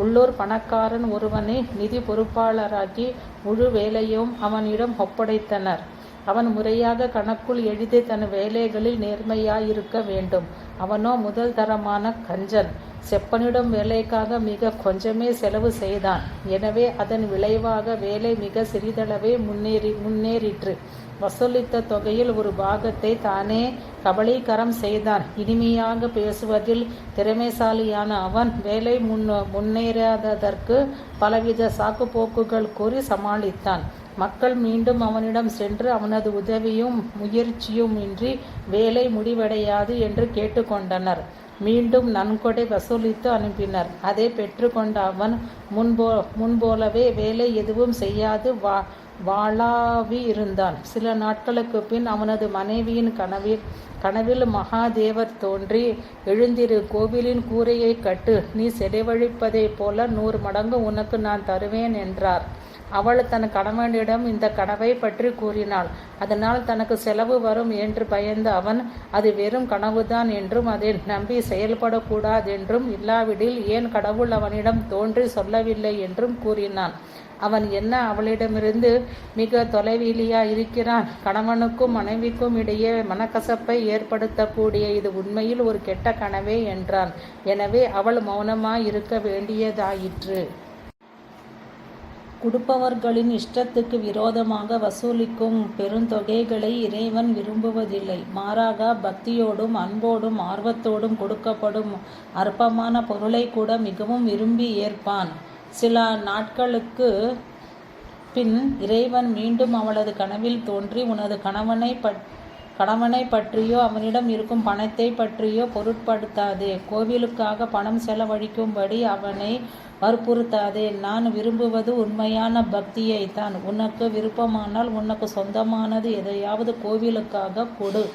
உள்ளூர் பணக்காரன் ஒருவனை நிதி பொறுப்பாளராக்கி முழு வேலையும் அவனிடம் ஒப்படைத்தனர். அவன் முறையாக கணக்குள் எழுதி தன் வேலைகளில் நேர்மையாயிருக்க வேண்டும். அவனோ முதல் தரமான கஞ்சன். செப்பனிடும் வேலைக்காக மிக கொஞ்சமே செலவு செய்தான். எனவே அதன் விளைவாக வேலை மிக சிறிதளவே முன்னேறிற்று. வசூலித்த தொகையில் ஒரு பாகத்தை தானே கபளீகரம் செய்தான். இனிமையாக பேசுவதில் திறமைசாலியான அவன் வேலை முன்னேறாததற்கு பலவித சாக்குப்போக்குகள் கூறி சமாளித்தான். மக்கள் மீண்டும் அவனிடம் சென்று அவனது உதவியும் முயற்சியும் இன்றி வேலை முடிவடையாது என்று கேட்டுக்கொண்டனர். மீண்டும் நன்கொடை வசூலித்து அனுப்பினர். அதை பெற்றுக்கொண்ட அவன் முன்போலவே வேலை எதுவும் செய்யாது வாளாவி இருந்தான். சில நாட்களுக்கு பின் அவனது மனைவியின் கனவில் மகாதேவர் தோன்றி, எழுந்திரு, கோவிலின் கூரையை கட்டு, நீ செலவழிப்பதைப் போல 100 மடங்கு உனக்கு நான் தருவேன் என்றார். அவள் தன் கணவனிடம் இந்த கனவை பற்றி கூறினாள். அதனால் தனக்கு செலவு வரும் என்று பயந்த அவன், அது வெறும் கனவுதான் என்றும் அதை நம்பி செயல்படக்கூடாதென்றும், இல்லாவிடில் ஏன் கடவுள் அவனிடம் தோன்றி சொல்லவில்லை என்றும் கூறினான். அவன் என்ன அவளிடமிருந்து மிக தொலைவிலியா இருக்கிறான்? கணவனுக்கும் மனைவிக்கும் இடையே மனக்கசப்பை ஏற்படுத்தக்கூடிய இது உண்மையில் ஒரு கெட்ட கனவே என்றான். எனவே அவள் மௌனமாய் இருக்க வேண்டியதாயிற்று. கொடுப்பவர்களின் இஷ்டத்துக்கு விரோதமாக வசூலிக்கும் பெருந்தொகைகளை இறைவன் விரும்புவதில்லை. மாறாக பக்தியோடும் அன்போடும் ஆர்வத்தோடும் கொடுக்கப்படும் அற்பமான பொருளை கூட மிகவும் விரும்பி ஏற்பான். சில நாட்களுக்கு பின் இறைவன் மீண்டும் அவளது கனவில் தோன்றி, உனது கணவனை பற்றியோ அவனிடம் இருக்கும் பணத்தை பற்றியோ பொருட்படுத்தாதே. கோவிலுக்காக பணம் செலவழிக்கும்படி அவனை வற்புறுத்தாதே. நான் விரும்புவது உண்மையான பக்தியைத்தான். உனக்கு விருப்பமானால் உனக்கு சொந்தமானது எதையாவது கோவிலுக்காக கொடு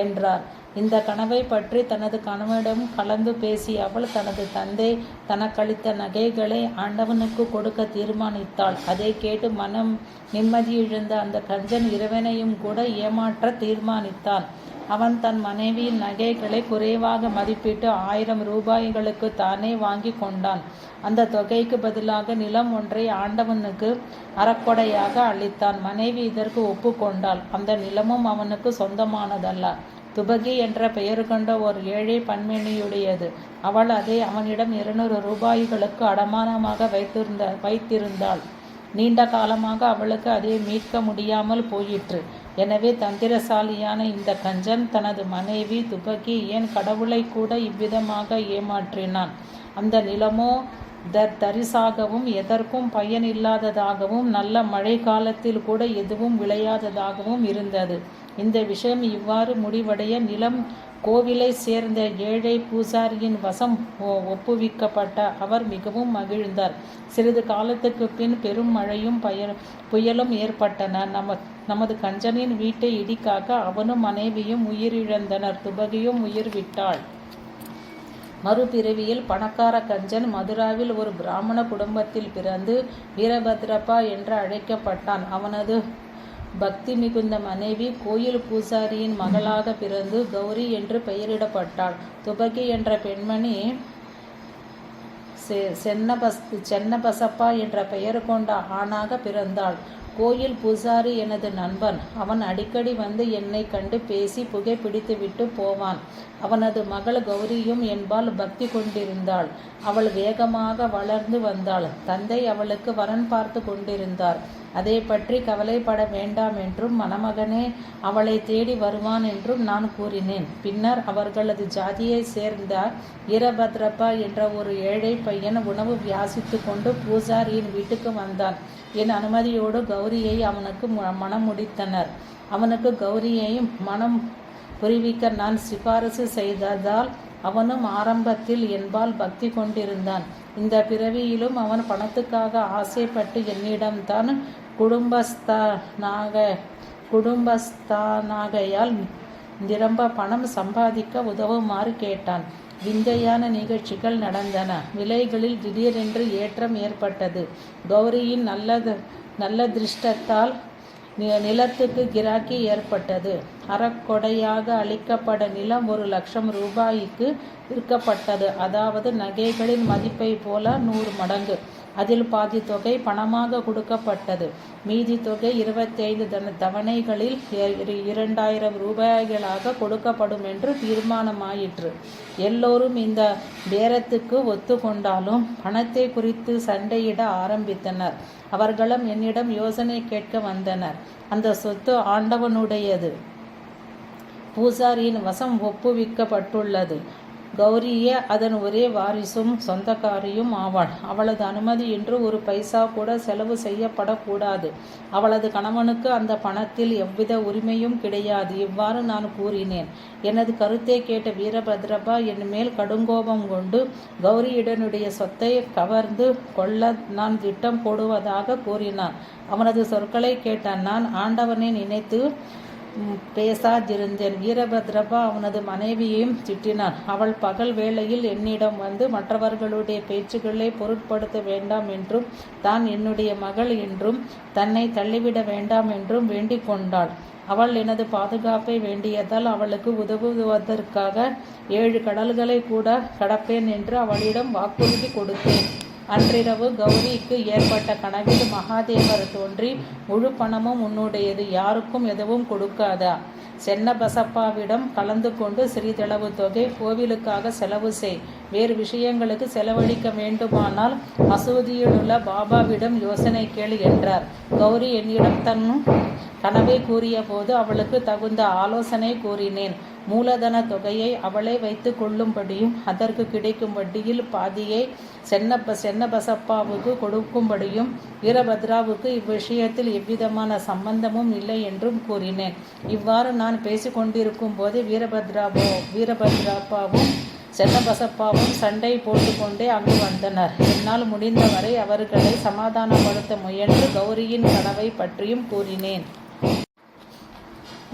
என்றார். இந்த கனவை பற்றி தனது கணவனிடம் கலந்து பேசிய அவள் தனது தந்தை தனக்களித்த நகைகளை ஆண்டவனுக்கு கொடுக்க தீர்மானித்தாள். அதை கேட்டு மனம் நிம்மதியிழந்த அந்த கஞ்சன் இறைவனையும் கூட ஏமாற்ற தீர்மானித்தான். அவன் தன் மனைவியின் நகைகளை குறைவாக மதிப்பிட்டு 1000 ரூபாய்களுக்கு தானே வாங்கி கொண்டான். அந்த தொகைக்கு பதிலாக நிலம் ஒன்றை ஆண்டவனுக்கு அறக்கொடையாக அளித்தான். மனைவி இதற்கு ஒப்புக்கொண்டாள். அந்த நிலமும் அவனுக்கு சொந்தமானதல்ல. துபகி என்ற பெயர் கொண்ட ஒரு ஏழை பன்மேனியுடையது. அவள் அதை அவனிடம் 200 ரூபாய்களுக்கு அடமானமாக வைத்திருந்தாள். நீண்ட காலமாக அவளுக்கு அதை மீட்க முடியாமல் போயிற்று. எனவே தந்திரசாலியான இந்த கஞ்சன் தனது மனைவி துபகி ஏன் கடவுளை கூட இவ்விதமாக ஏமாற்றினான். அந்த நிலமோ தரிசாகவும் எதற்கும் பயன் இல்லாததாகவும் நல்ல மழை காலத்தில் கூட எதுவும் விளையாததாகவும் இருந்தது. இந்த விஷயம் இவ்வாறு முடிவடைய நிலம் கோவிலை சேர்ந்த ஏழை பூசாரியின் வசம் ஒப்புவிக்கப்பட்ட அவர் மிகவும் மகிழ்ந்தார். சிறிது காலத்துக்கு பின் பெரும் மழையும் புயலும் ஏற்பட்டன. நமது கஞ்சனின் வீட்டை இடிக்காக அவனும் மனைவியும் உயிரிழந்தனர். துபகியும் உயிர் விட்டாள். மறுபிறவியில் பணக்கார கஞ்சன் மதுராவில் ஒரு பிராமண குடும்பத்தில் பிறந்து வீரபத்ரப்பா என்று அழைக்கப்பட்டான். அவனது பக்தி மிகுந்த மனைவி கோயில் பூசாரியின் மகளாக பிறந்து கௌரி என்று பெயரிடப்பட்டாள். துபகி என்ற பெண்மணி சென்னபசப்பா என்ற பெயர் கொண்ட ஆணாக பிறந்தாள். கோயில் பூசாரி எனது நண்பன். அவன் அடிக்கடி வந்து என்னை கண்டு பேசி புகை பிடித்துவிட்டு போவான். அவனது மகள் கௌரியும் என்பால் பக்தி கொண்டிருந்தாள். அவள் வேகமாக வளர்ந்து வந்தாள். தந்தை அவளுக்கு வரன் பார்த்து கொண்டிருந்தார். அதை பற்றி கவலைப்பட வேண்டாம் என்றும் மணமகனே அவளை தேடி வருவான் என்றும் நான் கூறினேன். பின்னர் அவர்களது ஜாதியை சேர்ந்த வீரபத்ரப்பா என்ற ஒரு ஏழை பையன் உணவு வியாசித்து கொண்டு பூசாரியின் வீட்டுக்கு வந்தான். என் அனுமதியோடு கௌரியை அவனுக்கு மனம் முடித்தனர். அவனுக்கு கௌரியை மனம் புரிவிக்க நான் சிபாரிசு செய்ததால் அவனும் ஆரம்பத்தில் என்பால் பக்தி கொண்டிருந்தான். இந்த பிறவியிலும் அவன் பணத்துக்காக ஆசைப்பட்டு என்னிடம்தான் குடும்பஸ்தானாகையால் நிரம்ப பணம் சம்பாதிக்க உதவுமாறு கேட்டான். விந்தையான நிகழ்ச்சிகள் நடந்தன. விலைகளில் திடீரென்று ஏற்றம் ஏற்பட்டது. கௌரியின் நல்ல திருஷ்டத்தால் நிலத்துக்கு கிராக்கி ஏற்பட்டது. அறக்கொடையாக அளிக்கப்பட்ட நிலம் 1,00,000 ரூபாய்க்கு விற்கப்பட்டது. அதாவது நகைகளின் மதிப்பை போல 100 மடங்கு. அதில் பாதி தொகை பணமாக கொடுக்கப்பட்டது. மீதி தொகை 25 தவணைகளில் 2000 ரூபாய்களாக கொடுக்கப்படும் என்று தீர்மானமாயிற்று. எல்லோரும் இந்த பேரத்துக்கு ஒத்துக்கொண்டாலும் பணத்தை குறித்து சண்டையிட ஆரம்பித்தனர். அவர்களும் என்னிடம் யோசனை கேட்க வந்தனர். அந்த சொத்து ஆண்டவனுடையது. பூசாரியின் வசம் ஒப்புவிக்கப்பட்டுள்ளது. கௌரியே அதன் ஒரே வாரிசும் சொந்தக்காரியும் ஆவாள். அவளது அனுமதியின்றி ஒரு பைசா கூட செலவு செய்யப்படக்கூடாது. அவளது கணவனுக்கு அந்த பணத்தில் எவ்வித உரிமையும் கிடையாது. இவ்வாறு நான் கூறினேன். எனது கருத்தை கேட்ட வீரபத்ரப்பா என் மேல் கடுங்கோபம் கொண்டு கௌரியிடனுடைய சொத்தை கவர்ந்து கொள்ள நான் திட்டம் போடுவதாக கூறினான். அவனது சொற்களை கேட்ட நான் ஆண்டவனை நினைத்து பேசாதிருந்தேன். வீரபத்ரப்பா அவனது மனைவியையும் திட்டினான். அவள் பகல் வேளையில் என்னிடம் வந்து மற்றவர்களுடைய பேச்சுக்களை பொருட்படுத்த வேண்டாம் என்றும் தான் என்னுடைய மகள் என்றும் தன்னை தள்ளிவிட வேண்டாம் என்றும் வேண்டிக் கொண்டாள். அவள் எனது பாதுகாப்பை வேண்டியதால் அவளுக்கு உதவுவதற்காக 7 கடல்களை கூட கடப்பேன் என்று அவளிடம் வாக்குறுதி கொடுத்தேன். அன்றிரவு கௌரிக்கு ஏற்பட்ட கனவில் மகாதேவர் தோன்றி, முழு பணமும் உன்னுடையது, யாருக்கும் எதுவும் கொடுக்காதா. சென்னபசப்பாவிடம் கலந்து கொண்டு சிறிதளவு தொகை கோவிலுக்காக செலவு செய். வேறு விஷயங்களுக்கு செலவழிக்க வேண்டுமானால் மசூதியிலுள்ள பாபாவிடம் யோசனை கேள் என்றார். கௌரி என்னிடம் தன் கனவை கூறிய போது அவளுக்கு தகுந்த ஆலோசனை கூறினேன். மூலதன தொகையை அவளை வைத்து கொள்ளும்படியும் அதற்கு கிடைக்கும் வட்டியில் பாதியை சென்னபசப்பாவுக்கு கொடுக்கும்படியும் வீரபத்ராவுக்கு இவ்விஷயத்தில் எவ்விதமான சம்பந்தமும் இல்லை என்றும் கூறினேன். இவ்வாறு நான் பேசிக்கொண்டிருக்கும் போது வீரபத்ராப்பாவும் சென்னபசப்பாவும் சண்டை போட்டுக்கொண்டே அங்கு வந்தனர். என்னால் முடிந்தவரை அவர்களை சமாதானப்படுத்த முயன்று கௌரியின் கனவை பற்றியும் கூறினேன்.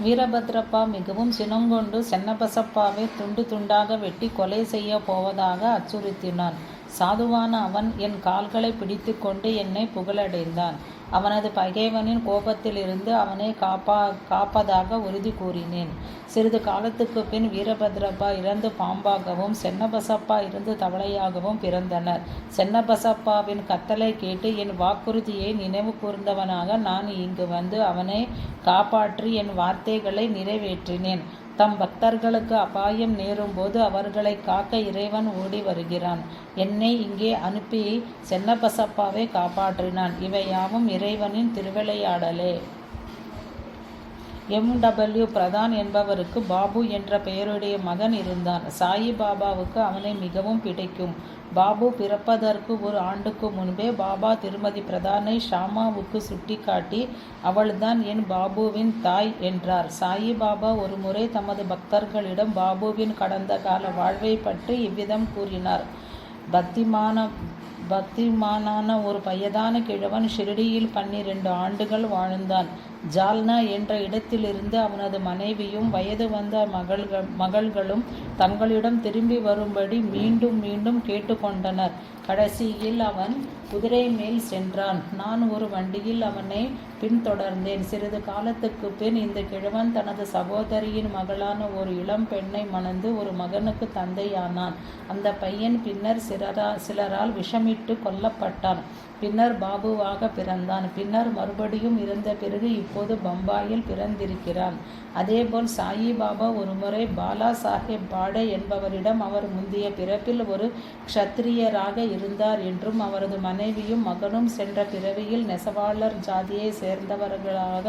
வீரபத்ரப்பா மிகவும் சினங்கொண்டு சென்னபசப்பாவை துண்டு துண்டாக வெட்டி கொலை செய்ய போவதாக அச்சுறுத்தினான். சாதுவான அவன் என் கால்களை பிடித்து கொண்டு என்னை புகழடைந்தான். அவனது பகைவனின் கோபத்திலிருந்து அவனை காப்பதாக உறுதி கூறினேன். சிறிது காலத்துக்கு பின் வீரபத்ரப்பா இறந்து பாம்பாகவும் சென்னபசப்பா இருந்து தவளையாகவும் பிறந்தனர். சென்னபசப்பாவின் கத்தலை கேட்டு என் வாக்குறுதியை நினைவு கூர்ந்தவனாக நான் இங்கு வந்து அவனை காப்பாற்றி என் வார்த்தைகளை நிறைவேற்றினேன். தம் பக்தர்களுக்கு அபாயம் நேரும்போது அவர்களை காக்க இறைவன் ஓடி வருகிறான். என்னை இங்கே அனுப்பி சென்னபசப்பாவை காப்பாற்றினான். இவையாவும் இறைவனின் திருவிளையாடலே. M.W. பிரதான் என்பவருக்கு பாபு என்ற பெயருடைய மகன் இருந்தான். சாயி பாபாவுக்கு அவனை மிகவும் பிடிக்கும். பாபு பிறப்பதற்கு ஒரு ஆண்டுக்கு முன்பே பாபா திருமதி பிரதானை ஷாமாவுக்கு சுட்டிக்காட்டி அவள்தான் என் பாபுவின் தாய் என்றார். சாயி பாபா ஒரு முறை தமது பக்தர்களிடம் பாபுவின் கடந்த கால வாழ்வை பற்றி இவ்விதம் கூறினார். பக்திமானான ஒரு வயதான கிழவன் ஷிரடியில் 12 ஆண்டுகள் வாழ்ந்தான். ஜால்னா என்ற இடத்திலிருந்து அவனது மனைவியும் வயது வந்த மகள்களும் தங்களிடம் திரும்பி வரும்படி மீண்டும் மீண்டும் கேட்டுக்கொண்டனர். கடைசியில் அவன் குதிரை மேல் சென்றான். நான் ஒரு வண்டியில் அவனை பின்தொடர்ந்தேன். சிறிது காலத்துக்கு பின் இந்த கிழவன் தனது சகோதரியின் மகளான ஒரு இளம் பெண்ணை மணந்து ஒரு மகனுக்கு தந்தையானான். அந்த பையன் பின்னர் சிலரால் விஷமிட்டு கொல்லப்பட்டான். பின்னர் பாபுவாக பிறந்தான். பின்னர் மறுபடியும் இருந்த பிறகு இப்போது பம்பாயில் பிறந்திருக்கிறான். அதேபோல் சாயி பாபா ஒருமுறை பாலா சாஹேப் பாடே என்பவரிடம் அவர் முந்தைய பிறப்பில் ஒரு க்ஷத்திரியராக இருந்தார் என்றும் அவரது மனைவியும் மகனும் சென்ற பிறவியில் நெசவாளர் ஜாதியை சேர்ந்தவர்களாக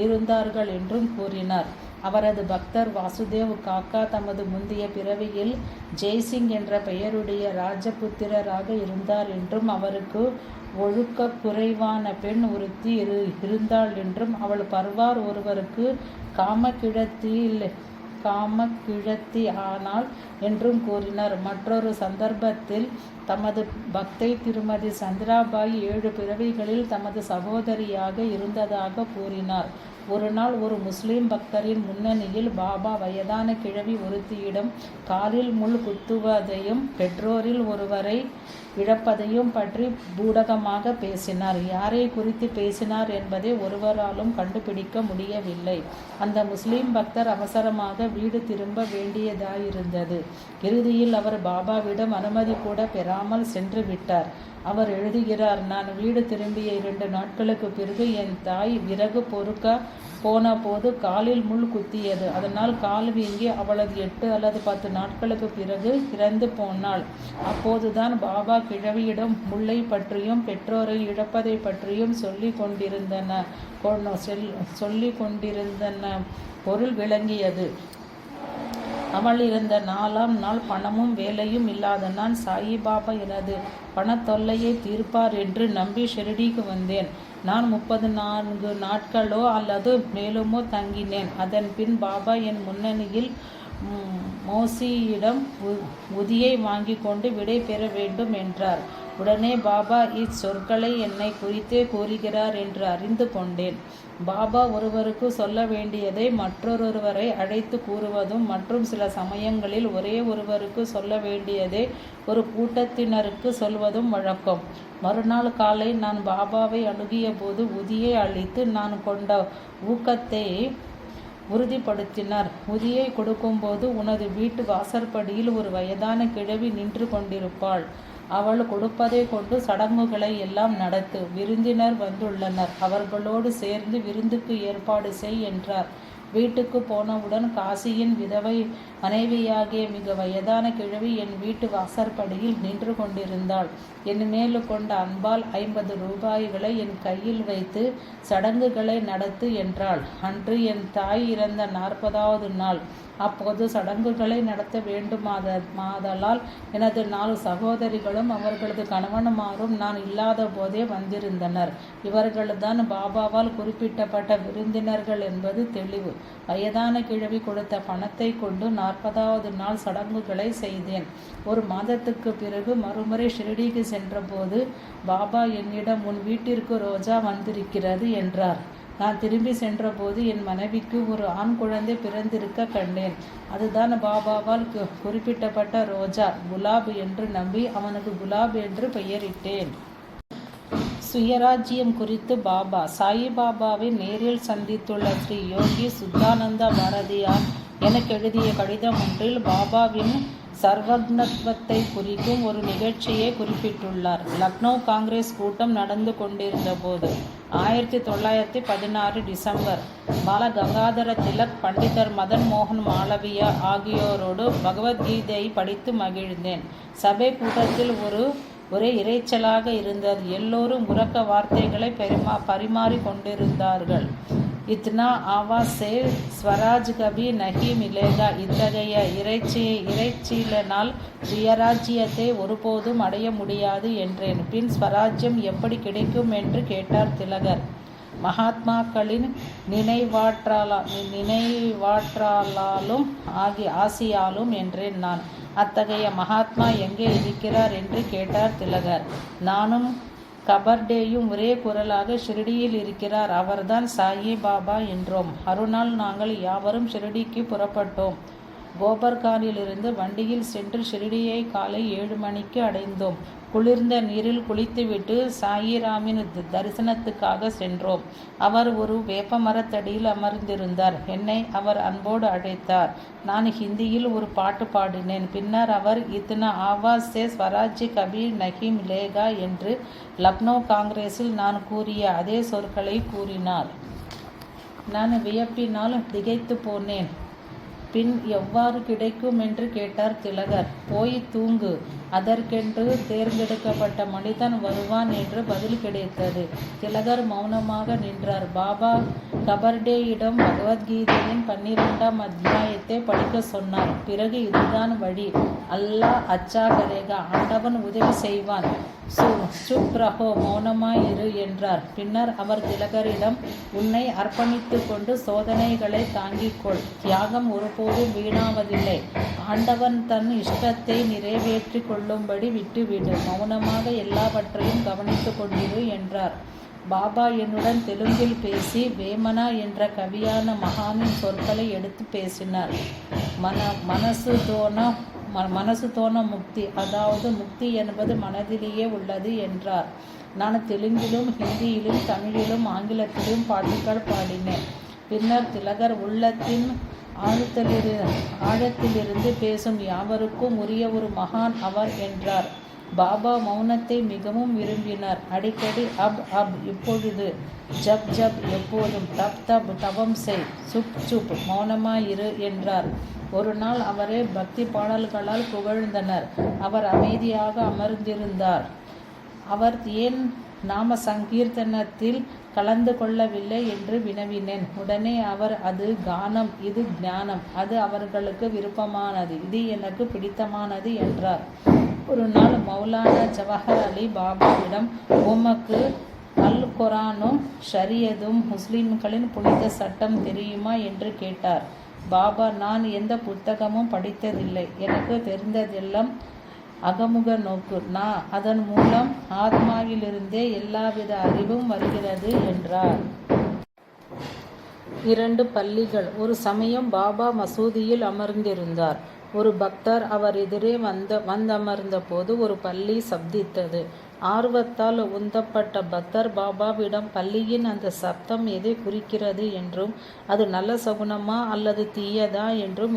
இருந்தார்கள் என்றும் கூறினார். அவரது பக்தர் வாசுதேவ் காக்கா தமது முந்தைய பிறவியில் ஜெய்சிங் என்ற பெயருடைய ராஜபுத்திரராக இருந்தார் என்றும் அவருக்கு ஒழுக்க குறைவான பெண் ஒருத்தி இருந்தாள் என்றும் அவள் பர்வார் ஒருவருக்கு காமக்கிழத்தி ஆனாள் என்றும் கூறினார். மற்றொரு சந்தர்ப்பத்தில் தமது பக்தை திருமதி சந்திராபாய் 7 பிறவிகளில் தமது சகோதரியாக இருந்ததாக கூறினார். ஒரு நாள் ஒரு முஸ்லிம் பக்தரின் முன்னணியில் பாபா வயதான கிழவி ஒருத்தியிடம் காலில் முள் குத்துவதையும் பெற்றோரில் ஒருவரை இழப்பதையும் பற்றி பூடகமாக பேசினார். யாரை குறித்து பேசினார் என்பதை ஒருவராலும் கண்டுபிடிக்க முடியவில்லை. அந்த முஸ்லிம் பக்தர் அவசரமாக வீடு திரும்ப வேண்டியதாயிருந்தது. இறுதியில் அவர் பாபாவிடம் அனுமதி கூட பெறாமல் சென்று விட்டார். அவர் எழுதுகிறார், நான் வீடு திரும்பிய 2 நாட்களுக்கு பிறகு என் தாய் விறகு பொறுக்க போன போது காலில் முள் குத்தியது. அதனால் கால் வீங்கி அவளது 8 அல்லது 10 நாட்களுக்கு பிறகு இறந்து போனாள். அப்போதுதான் பாபா கிழவியிடம் முல்லை பற்றியும் பெற்றோரை இழப்பதை பற்றியும் சொல்லி கொண்டிருந்தன பொருள் விளங்கியது. அவள் இருந்த 4ஆம் நாள் பணமும் வேலையும் இல்லாத நான் சாயிபாபா எனது பணத்தொல்லையை தீர்ப்பார் என்று நம்பி ஷிரடிக்கு வந்தேன். நான் 34 நாட்களோ அல்லது மேலுமோ தங்கினேன். அதன் பின் பாபா என் முன்னணியில் மோசியிடம் உதியை வாங்கி கொண்டு விடை பெற வேண்டும் என்றார். உடனே பாபா இச்சொற்களை என்னை குறித்தே கூறுகிறார் என்று அறிந்து கொண்டேன். பாபா ஒருவருக்கு சொல்ல வேண்டியதை மற்றொருவரை அழைத்து கூறுவதும் மற்றும் சில சமயங்களில் ஒரே ஒருவருக்கு சொல்ல வேண்டியதை ஒரு கூட்டத்தினருக்கு சொல்வதும் வழக்கம். மறுநாள் காலை நான் பாபாவை அணுகிய போது உதியை அளித்து நான் கொண்ட ஊக்கத்தை உறுதிப்படுத்தினார். உதியை கொடுக்கும்போது உனது வீட்டு வாசற்படியில் ஒரு வயதான கிழவி நின்று கொண்டிருப்பாள். அவள் கொடுப்பதை கொண்டு சடங்குகளை எல்லாம் நடத்து. விருந்தினர் வந்துள்ளனர், அவர்களோடு சேர்ந்து விருந்துக்கு ஏற்பாடு செய் என்றார். வீட்டுக்கு போனவுடன் காசியின் விதவை மனைவியாகிய மிக வயதான கிழவி என் வீட்டு வாசற்படியில் நின்று கொண்டிருந்தாள். என் மேலு கொண்ட அன்பால் 50 ரூபாய்களை என் கையில் வைத்து சடங்குகளை நடத்து என்றாள். அன்று என் தாய் இறந்த 40வது நாள். அப்போது சடங்குகளை நடத்த வேண்டுமாதலால் எனது 4 சகோதரிகளும் அவர்களது கணவனுமாரும் நான் இல்லாத போதே வந்திருந்தனர். இவர்கள்தான் பாபாவால் குறிப்பிட்டப்பட்ட விருந்தினர்கள் என்பது தெளிவு. வயதான கிழவி கொடுத்த பணத்தை கொண்டு 40வது நாள் சடங்குகளை செய்தேன். ஒரு மாதத்துக்கு பிறகு மறுமுறை ஷிரடிக்கு சென்றபோது பாபா என்னிடம் உன் வீட்டிற்கு ரோஜா வந்திருக்கிறது என்றார். நான் திரும்பி சென்றபோது என் மனைவிக்கு ஒரு ஆண் குழந்தை பிறந்திருக்க கண்டேன். அதுதான் பாபாவால் குறிப்பிட்டப்பட்ட ரோஜா, குலாப் என்று நம்பி அவனுக்கு குலாப் என்று பெயரிட்டேன். சுயராஜ்யம் குறித்து பாபா சாயிபாபாவை நேரில் சந்தித்துள்ள ஸ்ரீ யோகி சுத்தானந்த பாரதியார் எனக்கு எழுதிய கடிதம் ஒன்றில் பாபாவின் சர்வக்னத்துவத்தை குறிக்கும் ஒரு நிகழ்ச்சியை குறிப்பிட்டுள்ளார். லக்னோ காங்கிரஸ் கூட்டம் நடந்து கொண்டிருந்த போது 1916 டிசம்பர் பாலகங்காதர திலக், பண்டிதர் மதன் மோகன் மாளவியா ஆகியோரோடு பகவத்கீதையை படித்து மகிழ்ந்தேன். சபை கூட்டத்தில் ஒரே இறைச்சலாக இருந்தது. எல்லோரும் உரக்க வார்த்தைகளை பரிமாறி கொண்டிருந்தார்கள். இத்னா ஆவாஸ் சே ஸ்வராஜ் கபி நஹி மிலேகா. இத்தகைய இறைச்சியினால் சுயராஜ்யத்தை ஒருபோதும் அடைய முடியாது என்றேன். பின் ஸ்வராஜ்யம் எப்படி கிடைக்கும் என்று கேட்டார் திலகர். மகாத்மாக்களின் நினைவாற்றலாலும் ஆசியாலும் என்றேன் நான். அத்தகைய மகாத்மா எங்கே இருக்கிறார் என்று கேட்டார் திலகர். நானும் கபர்டேயும் ஒரே குரலாக ஷிரடியில் இருக்கிறார், அவர்தான் சாயி பாபா என்றோம். மறுநாள் நாங்கள் யாவரும் ஷிரடிக்கு புறப்பட்டோம். கோபர்கானிலிருந்து வண்டியில் சென்று ஷிரடியை காலை 7 மணிக்கு அடைந்தோம். குளிர்ந்த நீரில் குளித்துவிட்டு சாயிராமின் தரிசனத்துக்காக சென்றோம். அவர் ஒரு வேப்பமரத்தடியில் அமர்ந்திருந்தார். என்னை அவர் அன்போடு அழைத்தார். நான் ஹிந்தியில் ஒரு பாட்டு பாடினேன். பின்னர் அவர் இத்னா ஆவாஸ் சே ஸ்வராஜ் கபி நஹி மிலேகா என்று லக்னோ காங்கிரஸில் நான் கூறிய அதே சொற்களை கூறினார். நான் வியப்பினால் திகைத்து போனேன். பின் எவ்வாறு கிடைக்கும் என்று கேட்டார் திலகர். போய் தூங்கு, அதற்கென்று தேர்ந்தெடுக்கப்பட்ட மனிதன் வருவான் என்று பதில் கிடைத்தது. திலகர் மௌனமாக நின்றார். பாபா கபர்டேயிடம் பகவத்கீதையின் 12ஆம் அத்தியாயத்தை படிக்க சொன்னார். பிறகு இதுதான் வழி, அல்லாஹ் அச்சா கரேகா, ஆண்டவன் உதவி செய்வான், சுப் ரஹோ, மௌனமாய் இரு என்றார். பின்னர் அவர் திலகரிடம், உன்னை அர்ப்பணித்து கொண்டு சோதனைகளை தாங்கிக்கொள், தியாகம் ஒருபோதும் வீணாவதில்லை, ஆண்டவன் தன் இஷ்டத்தை நிறைவேற்றி கொள்ளும்படி விட்டுவிடு, மௌனமாக எல்லாவற்றையும் கவனித்து கொண்டிரு என்றார். பாபா என்னுடன் தெலுங்கில் பேசி வேமனா என்ற கவியான மகானின் சொற்களை எடுத்து பேசினார். மனசு தோன முக்தி, அதாவது முக்தி என்பது மனதிலேயே உள்ளது என்றார். நான் தெலுங்கிலும் ஹிந்தியிலும் தமிழிலும் ஆங்கிலத்திலும் பாட்டுக்கள் பாடினேன். பின்னர் திலகர், உள்ளத்தின் ஆழத்திலிருந்து பேசும் யாவருக்கும் உரிய ஒரு மகான் அவர் என்றார். பாபா மௌனத்தை மிகவும் விரும்பினார். அடிக்கடி அப் இப்பொழுது, ஜப் ஜப் எப்போதும், தப் தவம் செய், சுப் மௌனமாயிரு என்றார். ஒரு நாள் அவரை பக்தி பாடல்களால் புகழ்ந்தனர். அவர் அமைதியாக அமர்ந்திருந்தார். அவர் ஏன் நாம சங்கீர்த்தனத்தில் கலந்து கொள்ளவில்லை என்று வினவினேன். உடனே அவர், அது கானம், இது ஞானம், அது அவர்களுக்கு விருப்பமானது, இது எனக்கு பிடித்தமானது என்றார். ஒரு நாள் மௌலானா ஜவஹர் அலி பாபாவிடம், உமக்கு அல் குரானும் ஷரியதும் முஸ்லிம்களின் புனித சட்டம் தெரியுமா என்று கேட்டார். பாபா, நான் எந்த புத்தகமும் படித்ததில்லை, எனக்கு தெரிந்ததெல்லாம் அகமுக நோக்கு, அதன் மூலம் ஆத்மாவிலிருந்தே எல்லாவித அறிவும் வருகிறது என்றார். 2 பள்ளிகள். ஒரு சமயம் பாபா மசூதியில் அமர்ந்திருந்தார். ஒரு பக்தர் அவர் எதிரே வந்தமர்ந்த போது ஒரு பள்ளி சப்தித்தது. ஆர்வத்தால் உந்தப்பட்ட பக்தர் பாபாவிடம் பள்ளியின் அந்த சப்தம் எதை குறிக்கிறது என்றும் அது நல்ல சகுனமா அல்லது தீயதா என்றும்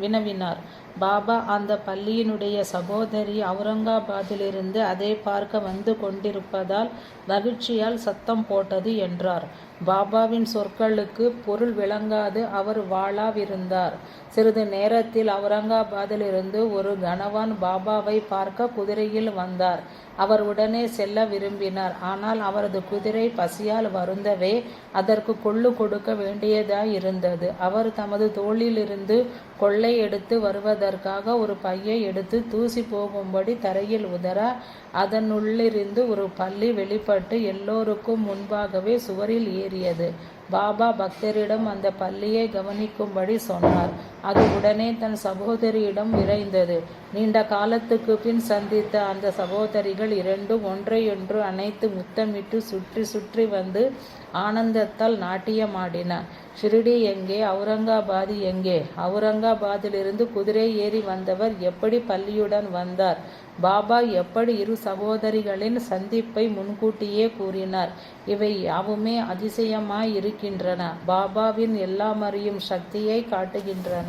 வினவினார். பாபா, அந்த பள்ளியினுடைய சகோதரி அவுரங்காபாத்திலிருந்து அதை பார்க்க வந்து கொண்டிருப்பதால் மகிழ்ச்சியால் சத்தம் போட்டது என்றார். பாபாவின் சொற்களுக்கு பொருள் விளங்காது அவர் வாளாவிருந்தார். சிறிது நேரத்தில் அவுரங்காபாத்திலிருந்து ஒரு கணவான் பாபாவை பார்க்க குதிரையில் வந்தார். அவர் உடனே செல்ல விரும்பினார். ஆனால் அவரது குதிரை பசியால் வருந்தவே அதற்கு கொள்ளு கொடுக்க வேண்டியதாயிருந்தது. அவர் தமது தோளிலிருந்து கொள்ளை எடுத்து வருவதற்காக ஒரு பையை எடுத்து தூசி போகும்படி தரையில் உதற அதனுள்ளிருந்து ஒரு பள்ளி வெளிப்பட்டு எல்லோருக்கும் முன்பாகவே சுவரில் ஏறியது. பாபா பக்தரிடம் அந்த பள்ளியை கவனிக்கும்படி சொன்னார். அது உடனே தன் சகோதரியிடம் விரைந்தது. நீண்ட காலத்துக்கு பின் சந்தித்த அந்த சகோதரிகள் 2 ஒன்றையொன்று அணைத்து முத்தமிட்டு சுற்றி சுற்றி வந்து ஆனந்தத்தால் நாட்டியமாடின. ஷிரடி எங்கே, அவுரங்காபாத் எங்கே? அவுரங்காபாத்திலிருந்து குதிரை ஏறி வந்தவர் எப்படி பள்ளியுடன் வந்தார்? பாபா எப்படி 2 சகோதரிகளின் சந்திப்பை முன்கூட்டியே கூறினார்? இவை யாவுமே அதிசயமாயிருக்கின்றன. பாபாவின் எல்லாம் அறியும் சக்தியை காட்டுகின்றன.